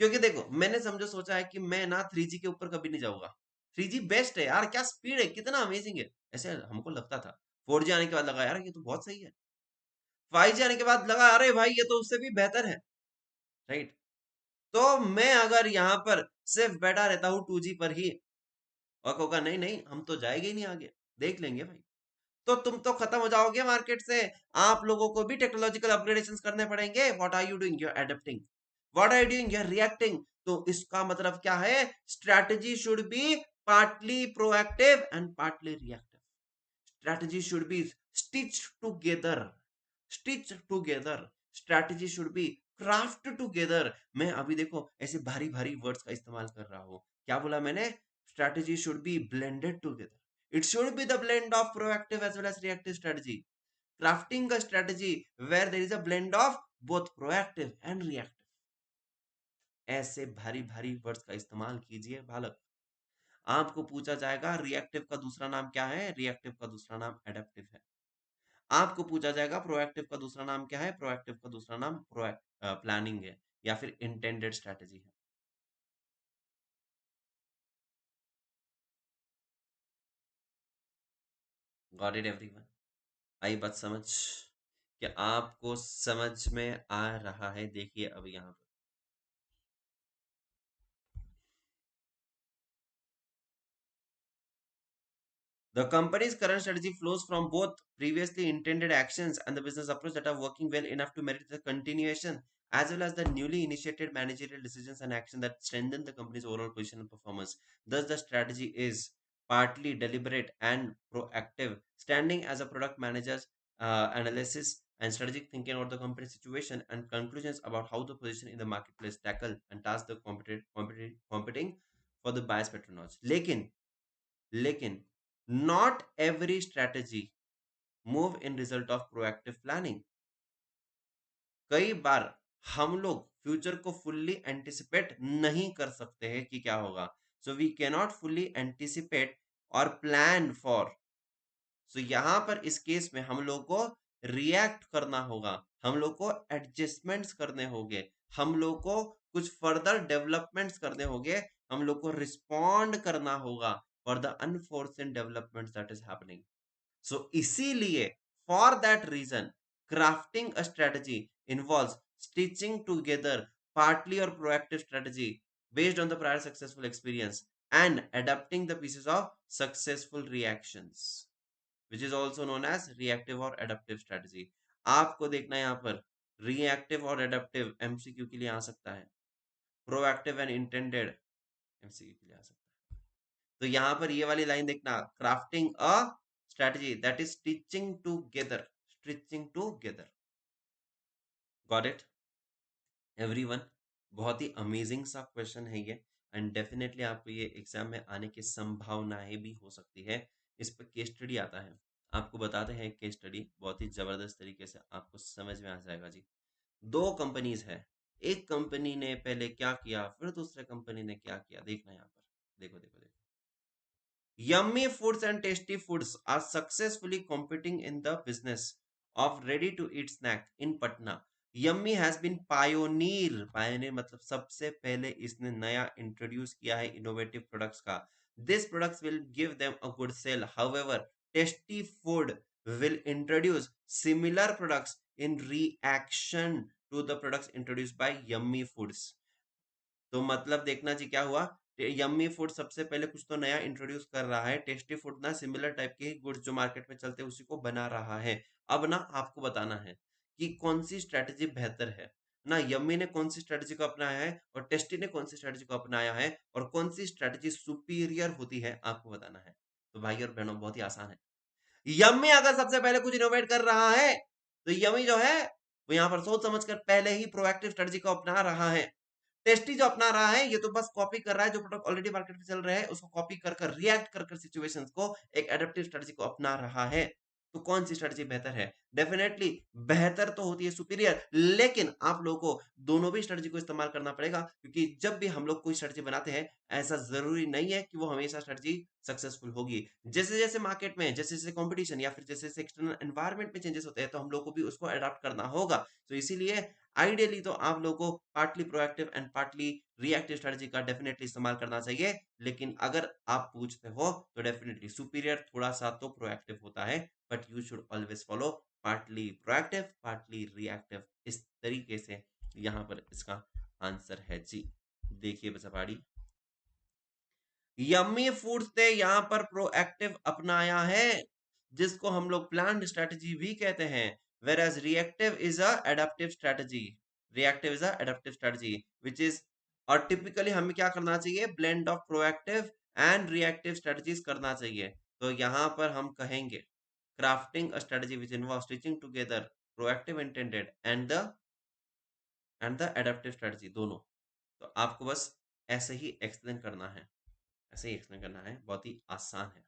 क्योंकि देखो, मैंने समझो सोचा है कि मैं ना 3G के ऊपर कभी नहीं जाऊंगा। 3G बेस्ट है यार, क्या स्पीड है, कितना अमेजिंग है, ऐसे हमको लगता था। 4G आने के बाद लगा यार ये तो बहुत सही है। 5G आने के बाद लगा अरे भाई ये तो उससे भी बेहतर है, राइट? तो मैं अगर यहाँ पर सिर्फ बैठा रहता हूँ 2G पर ही और कहूँगा नहीं नहीं हम तो जाएंगे ही नहीं आगे, देख लेंगे भाई, तो तुम तो खत्म हो जाओगे मार्केट से। आप लोगों को भी टेक्नोलॉजिकल अपग्रेडेशंस करने पड़ेंगे। What are you doing? You are adapting. What are you doing? You are reacting. तो इसका मतलब क्या है? Strategy should be partly proactive and partly reactive. Strategy should be stitch together, stitch together. Strategy should be craft together. मैं अभी देखो ऐसे भारी भारी वर्ड्स का इस्तेमाल कर रहा हूं, क्या बोला मैंने? Strategy should B blended together. It should be the blend of proactive as well as reactive strategy. Crafting a strategy where there is a blend of both proactive and reactive. ऐसे भारी भारी वर्ड्स का इस्तेमाल कीजिए बालक। आपको पूछा जाएगा रिएक्टिव का दूसरा नाम क्या है? रिएक्टिव का दूसरा नाम एडेप्टिव है। आपको पूछा जाएगा प्रोएक्टिव का दूसरा नाम क्या है? प्रोएक्टिव का दूसरा नाम प्लानिंग है या फिर इंटेंडेड स्ट्रेटेजी है। Got it everyone? आई बात समझ? क्या आपको समझ में आ रहा है? देखिए अब यहाँ पर the company's current strategy flows from both previously intended actions and the business approach that are working well enough to merit the continuation, as well as the newly initiated managerial decisions and actions that strengthen the company's overall position and performance. Thus, the strategy is partly deliberate and proactive, standing as a product manager's analysis and strategic thinking about the company's situation and conclusions about how the position in the marketplace tackle and task the competing for the buyer's patronage. लेकिन not every strategy move in result of proactive planning. कई बार हम लोग फ्यूचर को फुल्ली एंटिसिपेट नहीं कर सकते हैं कि क्या होगा। So we cannot fully anticipate और प्लान फॉर। सो यहाँ पर इस केस में हम लोग को रिएक्ट करना होगा, हम लोग को एडजस्टमेंट्स करने होंगे, हम लोग को कुछ फर्दर डेवलपमेंट्स करने होंगे, हम लोग को रिस्पॉन्ड करना होगा for the unforeseen developments that is happening. So इसीलिए for that reason crafting a strategy involves stitching together partly or proactive strategy based on the prior successful experience and adapting the pieces of successful reactions, which is also known as reactive और adaptive strategy. आपको देखना है यहाँ पर reactive और adaptive MCQ के लिए आ सकता है, proactive and intended MCQ के लिए आ सकता है। तो यहाँ पर ये वाली लाइन देखना, crafting a strategy that is stitching together. Got it? Everyone, बहुत ही अमेजिंग सा क्वेश्चन है ये एंड डेफिनेटली आपको ये एग्जाम में आने की संभावनाएं भी हो सकती है। इस पर केस स्टडी आता है, आपको बताते हैं केस स्टडी, बहुत ही जबरदस्त तरीके से आपको समझ में आ जाएगा जी। दो कंपनीज है, एक कंपनी ने पहले क्या किया फिर दूसरे कंपनी ने क्या किया, देखना यहाँ पर, देखो देखो देखो। Yummy foods and tasty foods are successfully competing in the business of ready-to-eat snack in Patna. Yummy has been pioneer मतलब सबसे पहले इसने नया इंट्रोड्यूस किया है इनोवेटिव प्रोडक्ट्स का। This products will give them a good sale. However, tasty food will introduce similar products in reaction to the products introduced by Yummy Foods. तो मतलब देखना जी क्या हुआ, यम्मी फूड सबसे पहले कुछ तो नया इंट्रोड्यूस कर रहा है, टेस्टी फूड ना सिमिलर टाइप के गुड्स जो मार्केट में चलते हैं उसी को बना रहा है। अब ना आपको बताना है कि कौन सी स्ट्रेटजी बेहतर है ना, यम्मी ने कौन सी स्ट्रेटजी को अपनाया है और टेस्टी ने कौन सी स्ट्रेटजी को अपनाया है और कौन सी स्ट्रेटजी सुपीरियर होती है, आपको बताना है। तो भाई और बहनों बहुत ही आसान है। यम्मी अगर सबसे पहले कुछ इनोवेट कर रहा है तो यम्मी जो है वो यहाँ पर सोच समझ कर पहले ही प्रोएक्टिव स्ट्रेटजी को अपना रहा है। टेस्टी जो अपना रहा है ये तो बस कॉपी कर रहा है, जो प्रोडक्ट ऑलरेडी मार्केट में चल रहे हैं उसको कॉपी कर कर रिएक्ट कर कर सिचुएशंस को एक एडेप्टिव स्ट्रेटजी को अपना रहा है। तो कौन सी स्ट्रेटजी बेहतर है? डेफिनेटली बेहतर तो होती है सुपीरियर, लेकिन आप लोगों को दोनों भी स्ट्रेटजी को इस्तेमाल करना पड़ेगा, क्योंकि जब भी हम लोग कोई स्ट्रेटजी बनाते हैं, ऐसा जरूरी नहीं है कि वो हमेशा स्ट्रेटजी सक्सेसफुल होगी। जैसे जैसे मार्केट में जैसे जैसे कंपटीशन या फिर जैसे जैसे एक्सटर्नल एनवायरनमेंट में चेंजेस होते हैं, तो हम लोग को भी उसको अडॉप्ट करना होगा। तो इसीलिए आइडियली तो आप लोगों को partly proactive and partly reactive strategy का डेफिनेटली इस्तेमाल करना चाहिए। लेकिन अगर आप पूछते हो तो डेफिनेटली सुपीरियर थोड़ा सा तो प्रोएक्टिव होता है, but you should always follow partly proactive partly reactive. इस तरीके से यहाँ पर इसका आंसर है जी। देखिए बसपाड़ी, यम्मी फूड्स ने यहाँ पर प्रोएक्टिव अपनाया है, जिसको हम लोग प्लान्ड स्ट्रेटजी भी कहते हैं। whereas reactive is a adaptive strategy, reactive is a adaptive strategy which is, और टिपिकली हमें क्या करना चाहिए, blend of proactive and reactive strategies करना चाहिए। तो यहाँ पर हम कहेंगे crafting a strategy which involve stitching together proactive intended and the adaptive strategy दोनों। तो आपको बस ऐसे ही एक्सप्लेन करना है, ऐसे ही एक्सप्लेन करना है, बहुत ही आसान है,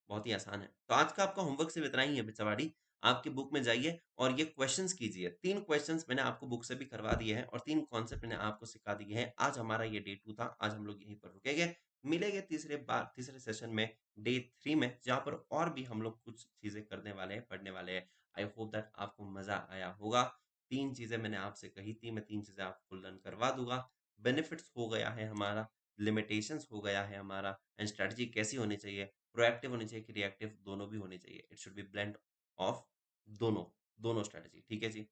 बहुत ही आसान है। तो आज का आपका होमवर्क सिर्फ इतना ही है बिचवाड़ी। आपकी बुक में जाइए और ये क्वेश्चंस कीजिए। 3 क्वेश्चंस मैंने आपको बुक से भी करवा दिए हैं और 3 कॉन्सेप्ट मैंने आपको सिखा दिए हैं। आज हमारा ये डे 2 था, आज हम लोग यहीं पर रुकेंगे। मिलेंगे तीसरे सेशन में, डे 3 में, जहाँ पर और भी हम लोग कुछ चीजें करने वाले हैं, पढ़ने वाले हैं। आई होप दैट आपको मजा आया होगा। 3 चीजें मैंने आपसे कही थी, मैं 3 चीजें आपको लर्न करवा दूंगा। बेनिफिट्स हो गया है हमारा, लिमिटेशंस हो गया है हमारा, एंड स्ट्रेटजी कैसी होनी चाहिए, प्रोएक्टिव होनी चाहिए कि रिएक्टिव, दोनों भी होनी चाहिए। It should be blend of दोनों, दोनों स्ट्रेटजी। ठीक है जी।